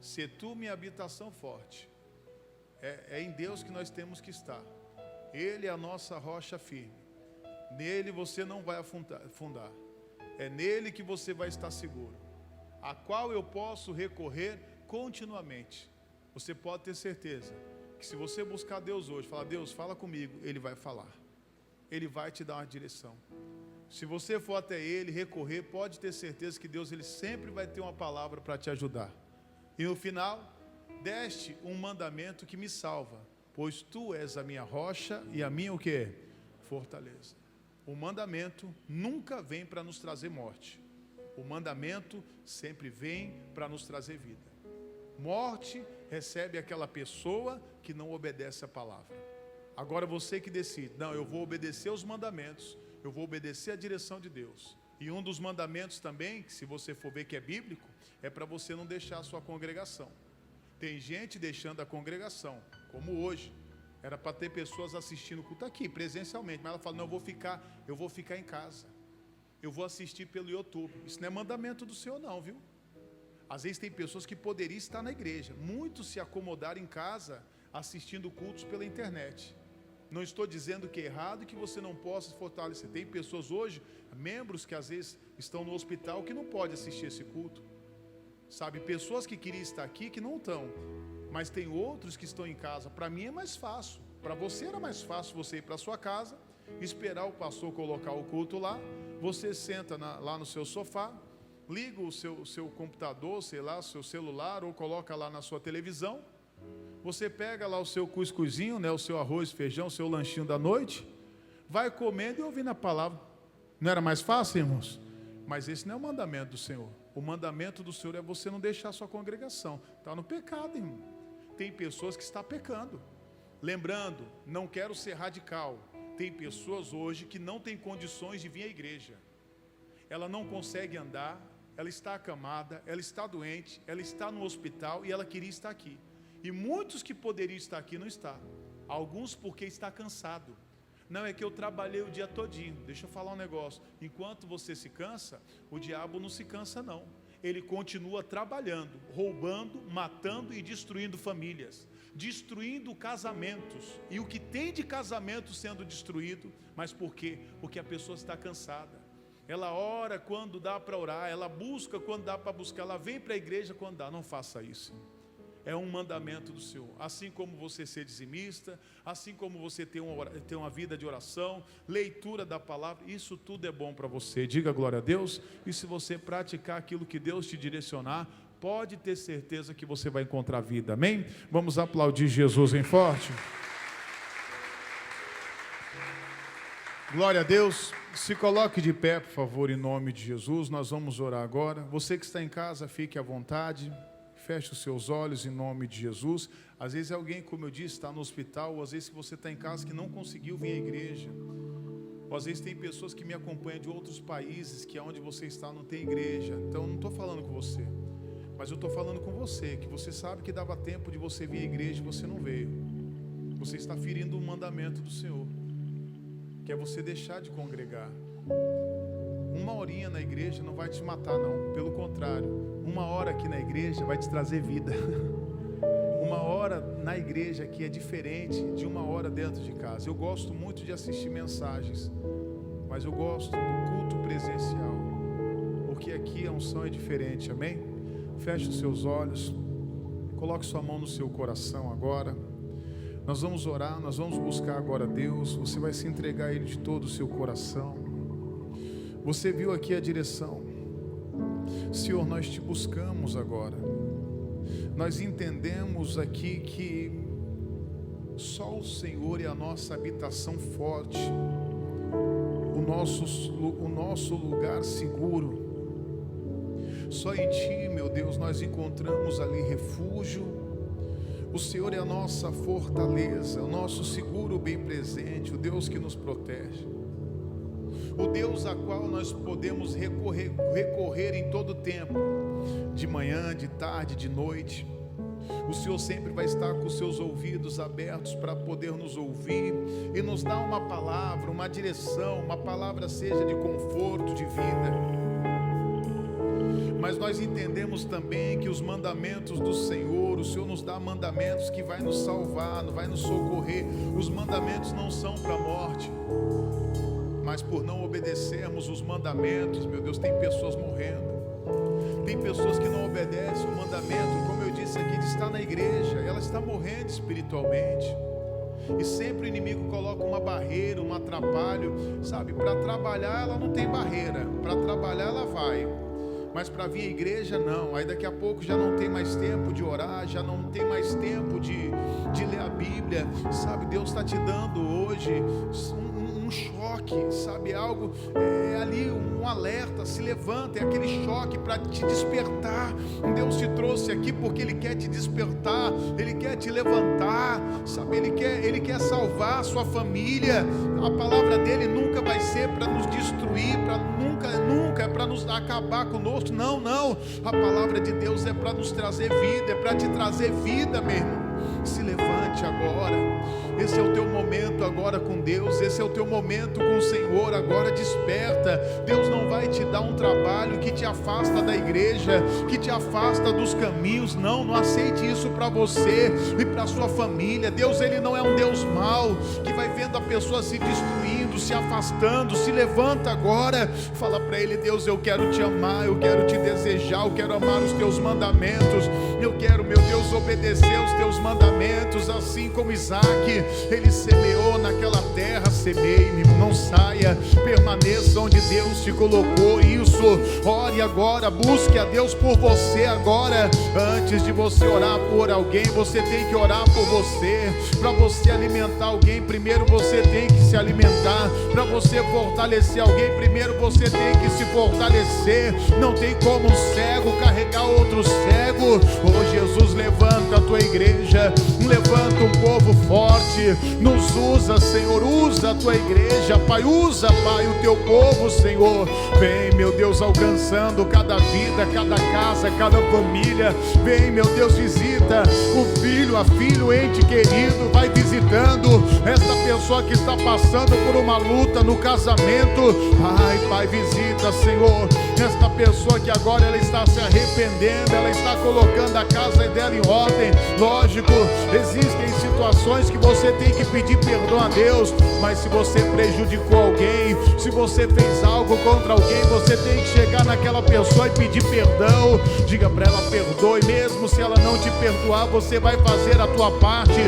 Se tu minha habitação forte, é em Deus que nós temos que estar. Ele é a nossa rocha firme. Nele você não vai afundar. É nele que você vai estar seguro. A qual eu posso recorrer continuamente. Você pode ter certeza que se você buscar Deus hoje, falar: Deus, fala comigo, Ele vai falar. Ele vai te dar uma direção. Se você for até Ele, recorrer, pode ter certeza que Deus, Ele sempre vai ter uma palavra para te ajudar. E no final, deste um mandamento que me salva, pois tu és a minha rocha e a minha o quê? Fortaleza. O mandamento nunca vem para nos trazer morte. O mandamento sempre vem para nos trazer vida. Morte recebe aquela pessoa que não obedece a palavra. Agora você que decide: não, eu vou obedecer os mandamentos, eu vou obedecer a direção de Deus. E um dos mandamentos também, que se você for ver que é bíblico, é para você não deixar a sua congregação. Tem gente deixando a congregação, como hoje. Era para ter pessoas assistindo o culto aqui, presencialmente, mas ela fala: não, eu vou ficar em casa. Eu vou assistir pelo YouTube. Isso não é mandamento do Senhor não, viu? Às vezes tem pessoas que poderiam estar na igreja. Muitos se acomodaram em casa, assistindo cultos pela internet. Não estou dizendo que é errado e que você não possa se fortalecer. Tem pessoas hoje, membros que às vezes estão no hospital, que não podem assistir esse culto. Sabe, pessoas que queriam estar aqui, que não estão. Mas tem outros que estão em casa. Para mim é mais fácil. Para você era mais fácil você ir para a sua casa, esperar o pastor colocar o culto lá. Você senta lá no seu sofá, liga o seu computador, sei lá, o seu celular, ou coloca lá na sua televisão. Você pega lá o seu cuscuzinho, né, o seu arroz, feijão, o seu lanchinho da noite, vai comendo e ouvindo a palavra. Não era mais fácil, irmãos? Mas esse não é o mandamento do Senhor. O mandamento do Senhor é você não deixar a sua congregação. Está no pecado, irmão. Tem pessoas que estão pecando. Lembrando, não quero ser radical. Tem pessoas hoje que não têm condições de vir à igreja. Ela não consegue andar, ela está acamada, ela está doente, ela está no hospital e ela queria estar aqui. E muitos que poderiam estar aqui não estão. Alguns porque está cansado. Não, é que eu trabalhei o dia todinho. Deixa eu falar um negócio. Enquanto você se cansa, o diabo não se cansa não. Ele continua trabalhando, roubando, matando e destruindo famílias, destruindo casamentos. E o que tem de casamento sendo destruído, mas por quê? Porque a pessoa está cansada. ela ora quando dá para orar, ela busca quando dá para buscar, ela vem para a igreja quando dá. Não faça isso. É um mandamento do Senhor. Assim como você ser dizimista, assim como você ter uma vida de oração, leitura da palavra, isso tudo é bom para você. Diga glória a Deus. E se você praticar aquilo que Deus te direcionar, pode ter certeza que você vai encontrar vida. Amém? Vamos aplaudir Jesus em forte. Glória a Deus. Se coloque de pé, por favor, em nome de Jesus. Nós vamos orar agora. Você que está em casa, fique à vontade. Feche os seus olhos em nome de Jesus. Às vezes alguém, como eu disse, está no hospital, ou às vezes você está em casa que não conseguiu vir à igreja. Ou às vezes tem pessoas que me acompanham de outros países, que onde você está não tem igreja. Então eu não estou falando com você, mas eu estou falando com você, que você sabe que dava tempo de você vir à igreja e você não veio. Você está ferindo um mandamento do Senhor, que é você deixar de congregar. Uma horinha na igreja não vai te matar, não. Pelo contrário, uma hora aqui na igreja vai te trazer vida. Uma hora na igreja aqui é diferente de uma hora dentro de casa. Eu gosto muito de assistir mensagens, mas eu gosto do culto presencial, porque aqui a unção é diferente, amém? Feche os seus olhos, coloque sua mão no seu coração agora. Nós vamos orar, nós vamos buscar agora Deus. Você vai se entregar a Ele de todo o seu coração. Você viu aqui a direção. Senhor, nós te buscamos agora. Nós entendemos aqui que só o Senhor é a nossa habitação forte, o nosso lugar seguro. Só em Ti, meu Deus, nós encontramos ali refúgio. O Senhor é a nossa fortaleza, o nosso seguro bem presente, o Deus que nos protege, o Deus a qual nós podemos recorrer em todo tempo, de manhã, de tarde, de noite. O Senhor sempre vai estar com os seus ouvidos abertos para poder nos ouvir e nos dar uma palavra, uma direção, uma palavra seja de conforto, de vida. Mas nós entendemos também que os mandamentos do Senhor, o Senhor nos dá mandamentos que vai nos salvar, vai nos socorrer. Os mandamentos não são para a morte, mas por não obedecermos os mandamentos, meu Deus, tem pessoas morrendo. Tem pessoas que não obedecem o mandamento, como eu disse aqui, de estar na igreja. Ela está morrendo espiritualmente. E sempre o inimigo coloca uma barreira, um atrapalho, sabe? Para trabalhar ela não tem barreira, para trabalhar ela vai, mas para vir à igreja não. Aí daqui a pouco já não tem mais tempo de orar, já não tem mais tempo de ler a Bíblia, sabe? Deus está te dando hoje um choque, sabe? Algo, ali um alerta, se levanta, é aquele choque para te despertar. Deus te trouxe aqui porque Ele quer te despertar, Ele quer te levantar, sabe? Ele quer salvar a sua família. A palavra dEle nunca vai ser para nos destruir, nunca é para nos acabar conosco, não. A palavra de Deus é para nos trazer vida, é para te trazer vida, meu irmão. Se levante agora. Esse é o teu momento agora com Deus, esse é o teu momento com o Senhor. Agora desperta. Deus não vai te dar um trabalho que te afasta da igreja, que te afasta dos caminhos. Não aceite isso para você e para sua família. Deus, Ele não é um Deus mau, que vai vendo a pessoa se destruindo, se afastando. Se levanta agora, fala para Ele: Deus, eu quero te amar, eu quero te desejar, eu quero amar os teus mandamentos, eu quero, meu Deus, obedecer os teus mandamentos, assim como Isaac, ele semeou naquela terra. Semeie, não saia, permaneça onde Deus te colocou. Isso, ore agora, busque a Deus por você agora. Antes de você orar por alguém, você tem que orar por você. Para você alimentar alguém, primeiro você tem que se alimentar. Para você fortalecer alguém, primeiro você tem que se fortalecer. Não tem como um cego carregar outro cego. Oh Jesus, levanta a tua igreja, levanta um povo forte, nos usa, Senhor, usa a tua igreja, Pai, usa, Pai, o teu povo, Senhor. Vem, meu Deus, alcançando cada vida, cada casa, cada família. Vem, meu Deus, visita o filho, a filha, o ente querido. Vai visitando esta pessoa que está passando por uma luta no casamento. Ai, Pai, visita, Senhor, nesta pessoa que agora ela está se arrependendo, ela está colocando a casa dela em ordem. Lógico, existem situações que você tem que pedir perdão a Deus, mas se você prejudicou alguém, se você fez algo contra alguém, você tem que chegar naquela pessoa e pedir perdão. Diga para ela: perdoe. Mesmo se ela não te perdoar, você vai fazer a tua parte.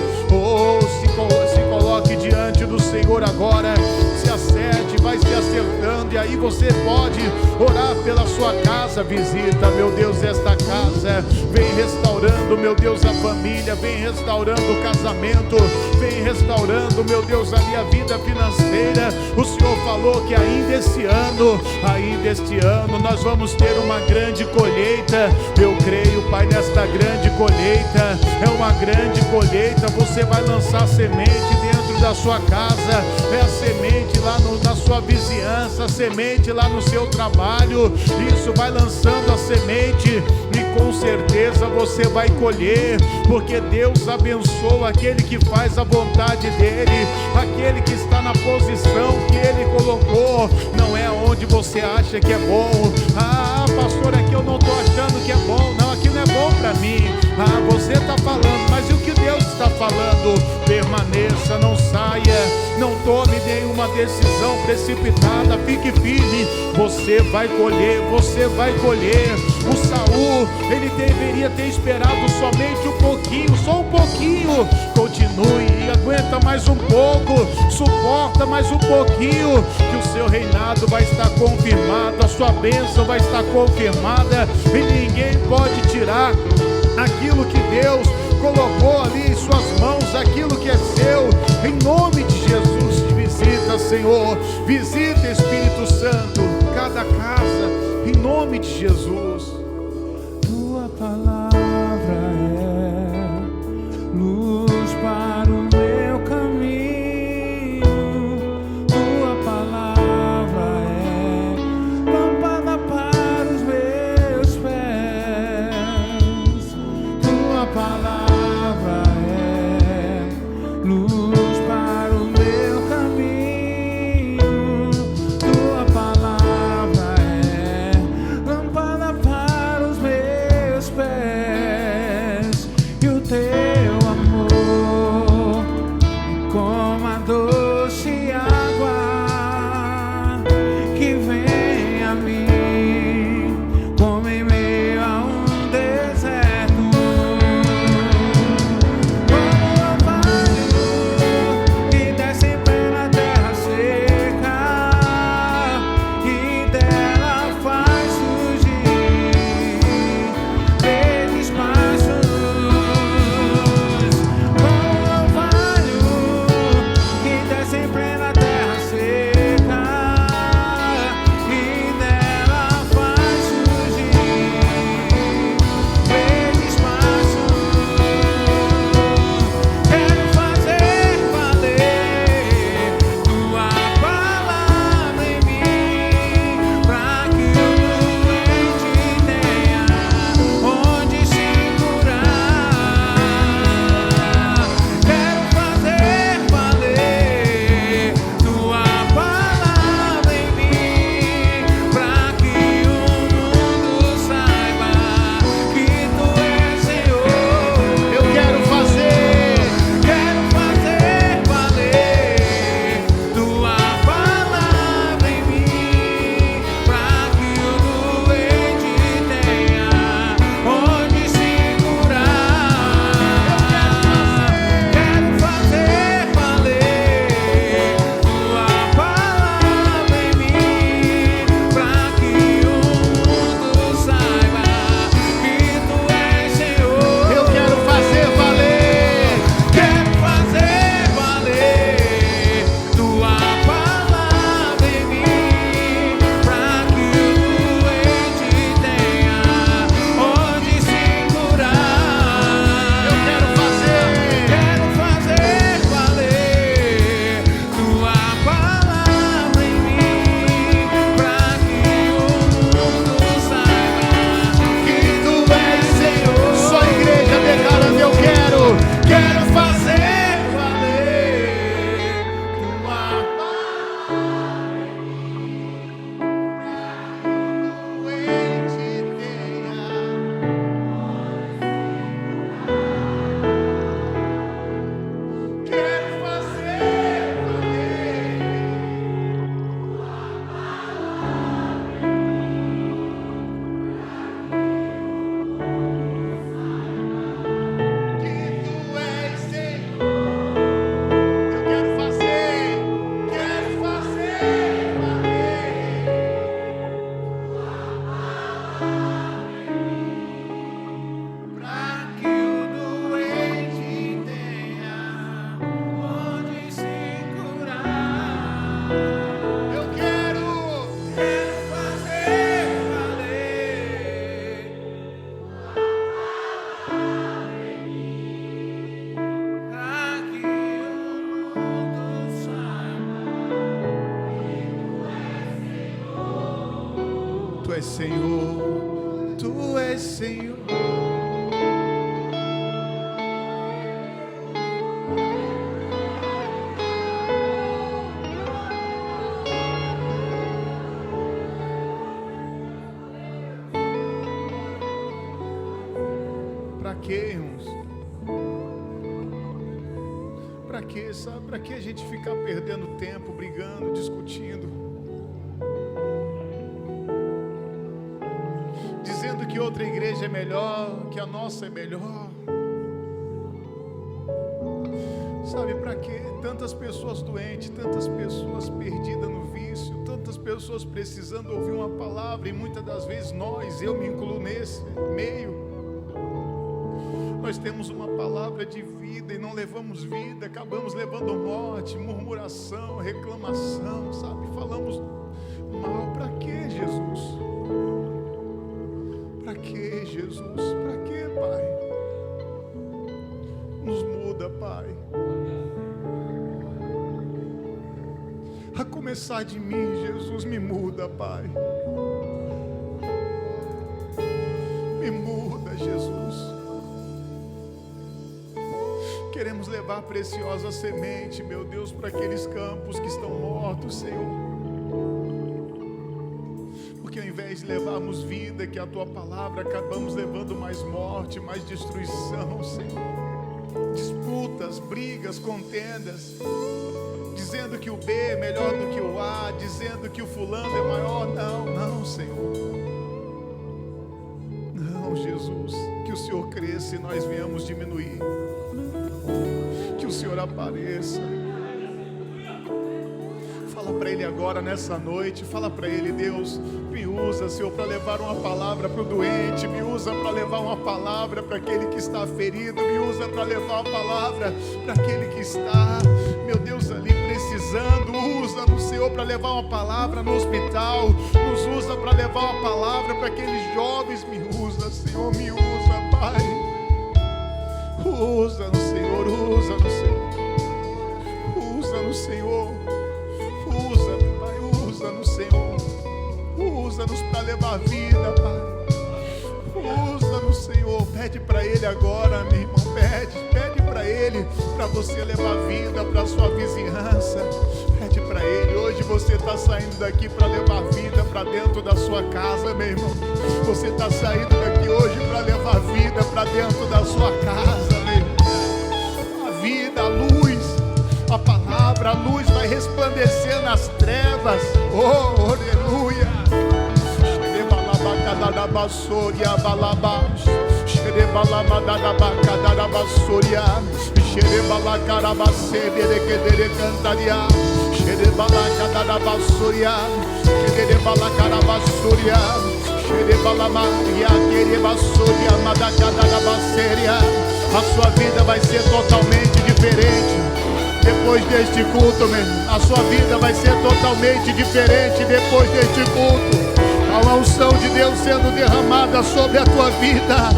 Se coloque diante do Senhor agora, se acerte, vai se acertando, e aí você pode orar pela sua casa. Visita, meu Deus, esta casa, vem restaurando, meu Deus, a família, vem restaurando o casamento, vem restaurando, meu Deus, a minha vida financeira. O Senhor falou que ainda este ano nós vamos ter uma grande colheita. Eu creio, Pai, nesta grande colheita. É uma grande colheita. Você vai lançar semente dentro da sua casa, é a semente lá na sua vizinhança, a semente lá no seu trabalho. Isso vai lançando a semente e com certeza você vai colher, porque Deus abençoa aquele que faz a vontade dele, aquele que está na posição que ele colocou. Não é onde você acha que é bom. Pastor, aqui eu não estou achando que é bom. Não, aqui não é bom para mim. Você está falando, mas e o que Deus está falando? Permaneça, não saia, não tome nenhuma decisão precipitada, fique firme. Você vai colher, você vai colher. O Saul, ele deveria ter esperado somente um pouquinho, só um pouquinho. Continue, aguenta mais um pouco, suporta mais um pouquinho, que o seu reinado vai estar confirmado, a sua bênção vai estar confirmada, e ninguém pode tirar aquilo que Deus colocou ali em suas mãos, aquilo que é seu. Em nome de Jesus, visita, Senhor, visita, Espírito Santo, cada casa, em nome de Jesus. Tua palavra é luz para o meu caminho, tua palavra é lâmpada para os meus pés, tua palavra é luz para o meu caminho, tua palavra é lâmpada para os meus pés. és Senhor, Tu és Senhor. Para que, irmãos? Para que, sabe? Para que a gente ficar perdendo tempo, brigando, discutindo, dizendo que outra igreja é melhor, que a nossa é melhor? Sabe para que? Tantas pessoas doentes, tantas pessoas perdidas no vício, tantas pessoas precisando ouvir uma palavra, e muitas das vezes nós, eu me incluo nesse meio, nós temos uma palavra de vida e não levamos vida, acabamos levando morte, murmuração, reclamação, sabe? Falamos mal. Para que, Jesus? Para que, Jesus? Para que, Pai? Nos muda, Pai. A começar de mim, Jesus, me muda, Pai. Me muda, Jesus. Queremos levar preciosa semente, meu Deus, para aqueles campos que estão mortos, Senhor. Porque ao invés de levarmos vida, que é a Tua palavra, acabamos levando mais morte, mais destruição, Senhor. Disputas, brigas, contendas, dizendo que o B é melhor do que o A, dizendo que o fulano é maior. Não, Senhor. Não, Jesus, que o Senhor cresça e nós venhamos diminuir. Que o Senhor apareça. Fala para Ele agora nessa noite. Fala para Ele: Deus, me usa, Senhor, para levar uma palavra para o doente. Me usa para levar uma palavra para aquele que está ferido. Me usa para levar uma palavra para aquele que está, meu Deus, ali precisando. Usa-nos, Senhor, para levar uma palavra no hospital. Nos usa para levar uma palavra para aqueles jovens. Me usa, Senhor, me usa, Pai. Usa-nos, Senhor, usa-nos, Senhor. Usa-nos, Senhor. Usa-nos, Pai, usa-nos, Senhor. Usa-nos para levar vida, Pai. Usa-nos, Senhor. Pede para Ele agora, meu irmão. Pede para Ele, para você levar vida para a sua vizinhança. Pede para Ele. Hoje você está saindo daqui para levar vida para dentro da sua casa, meu irmão. Você está saindo daqui hoje para levar vida para dentro da sua casa, meu irmão. A vida, a luz, a palavra, a luz vai resplandecer nas trevas. Oh, aleluia. A sua vida vai ser totalmente diferente depois deste culto, meu irmão. A sua vida vai ser totalmente diferente depois deste culto. Há uma unção de Deus sendo derramada sobre a tua vida.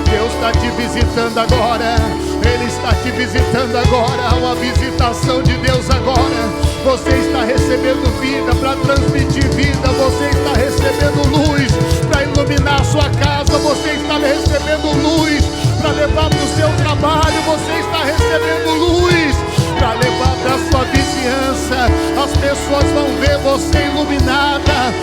Deus está te visitando agora. Ele está te visitando agora. Há uma visitação de Deus agora. Você está recebendo vida para transmitir vida. Você está recebendo luz para iluminar a sua casa. Você está recebendo luz para levar para o seu trabalho. Você está recebendo luz para levar para a sua vizinhança. As pessoas vão ver você iluminada.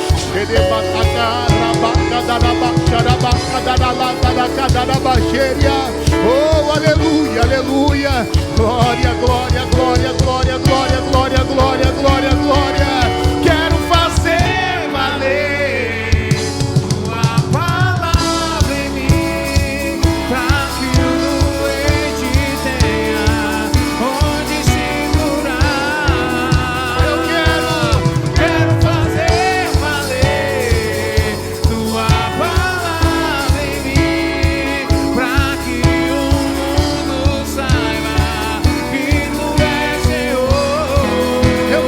Oh, aleluia, aleluia. Glória, glória, glória, glória, glória, glória, glória, glória, glória. Quero fazer valer tua palavra em mim, para que o doente tenha onde segurar. Eu quero fazer valer tua palavra em mim, para que o mundo saiba que tu és Senhor. Eu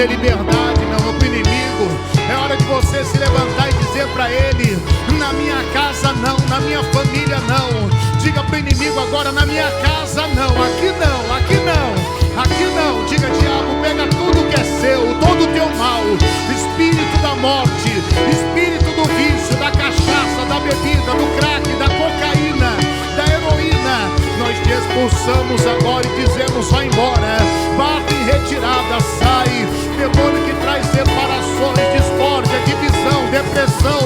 dê liberdade não para o inimigo. É hora de você se levantar e dizer para ele: na minha casa não, na minha família não. Diga para o inimigo agora: na minha casa não, aqui não, aqui não, aqui não. Diga: diabo, pega tudo que é seu, todo o teu mal, espírito da morte, espírito do vício, da cachaça, da bebida, do crack, da cocaína, da heroína. Nós te expulsamos agora e dizemos: vai embora, bata em retirada, sai. Demônio que traz separações, discórdia, divisão, depressão,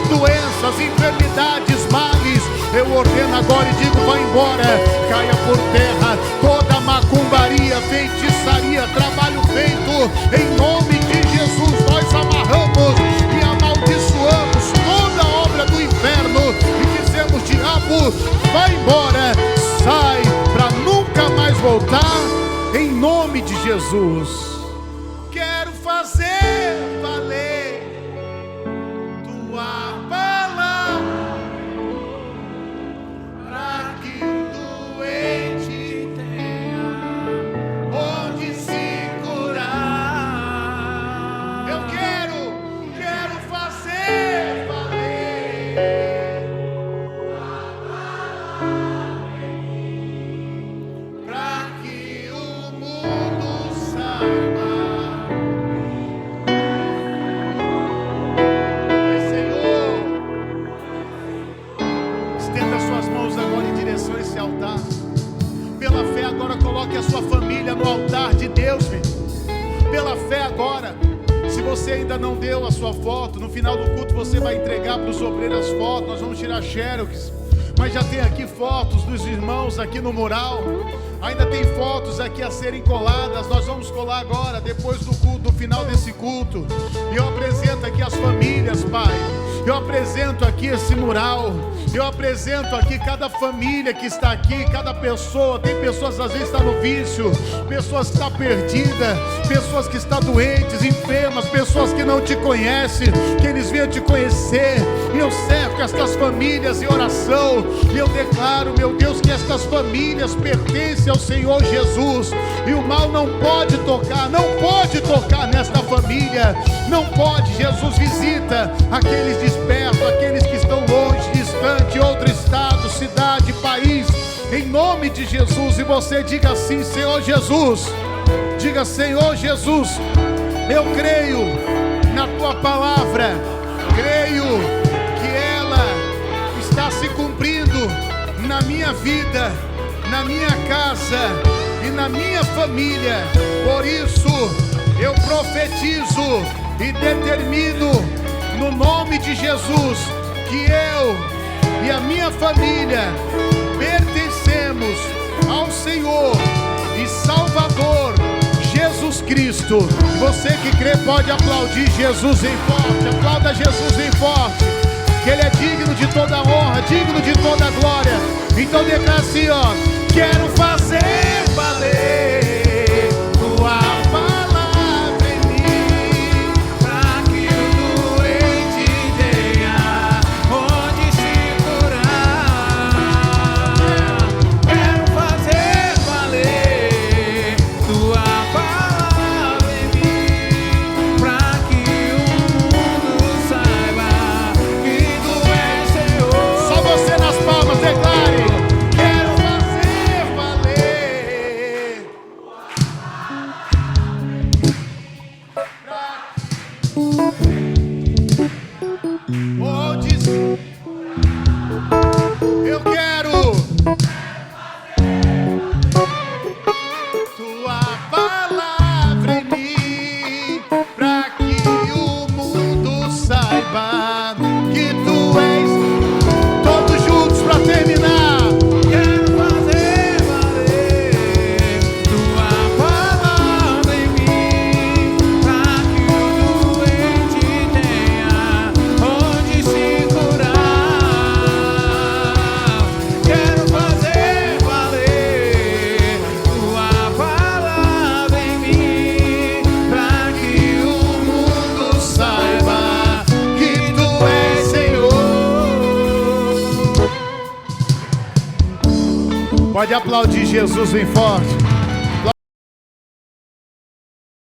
doenças, enfermidades, males, eu ordeno agora e digo: vai embora, caia por terra toda macumbaria, feitiçaria, trabalho feito, em nome de Jesus. Nós amarramos e amaldiçoamos toda obra do inferno e dizemos: diabo, vai embora, sai, para nunca mais voltar, em nome de Jesus. Quero fazer valer tua palavra, para que o doente tenha onde se curar. Eu quero fazer valer tua palavra, para que o mundo saiba. Altar. Pela fé agora coloque a sua família no altar de Deus, filho. Pela fé agora, se você ainda não deu a sua foto, no final do culto você vai entregar para os obreiros as fotos. Nós vamos tirar xerox, mas já tem aqui fotos dos irmãos aqui no mural. Ainda tem fotos aqui a serem coladas. Nós vamos colar agora, depois do culto, no final desse culto. E eu apresento aqui as famílias, Pai. Eu apresento aqui esse mural. Eu apresento aqui cada família que está aqui, cada pessoa. Tem pessoas às vezes estão no vício, pessoas que estão perdidas, pessoas que estão doentes, enfermas, pessoas que não te conhecem, que eles venham te conhecer. E eu cerco estas famílias em oração. E eu declaro, meu Deus, que estas famílias pertencem ao Senhor Jesus. E o mal não pode tocar, não pode tocar nesta família. Não pode. Jesus visita aqueles dispersos, aqueles que estão longe, distante, outro estado, cidade, país, em nome de Jesus. E você diga assim: Senhor Jesus, diga: Senhor Jesus, eu creio na tua palavra, creio que ela está se cumprindo na minha vida, na minha casa e na minha família. Por isso eu profetizo e determino no nome de Jesus que eu e a minha família pertencemos ao Senhor e Salvador Jesus Cristo. Você que crê pode aplaudir Jesus em forte. Aplauda Jesus em forte, que Ele é digno de toda honra, digno de toda glória. Então declara assim, ó: quero fazer valer tua palavra em mim, para que o doente tenha onde se curar. Quero fazer valer tua palavra em mim, para que o mundo saiba que tu és Senhor. Só você nas palmas, declare: quero fazer valer. Onde eu quero tua palavra em mim, para que o mundo saiba que tu és. Todos juntos para terminar. Quero fazer valer tua palavra em mim, para que o doente tenha onde se curar. Quero fazer valer tua palavra em mim, para que o mundo saiba que tu és Senhor. Pode aplaudir Jesus bem forte.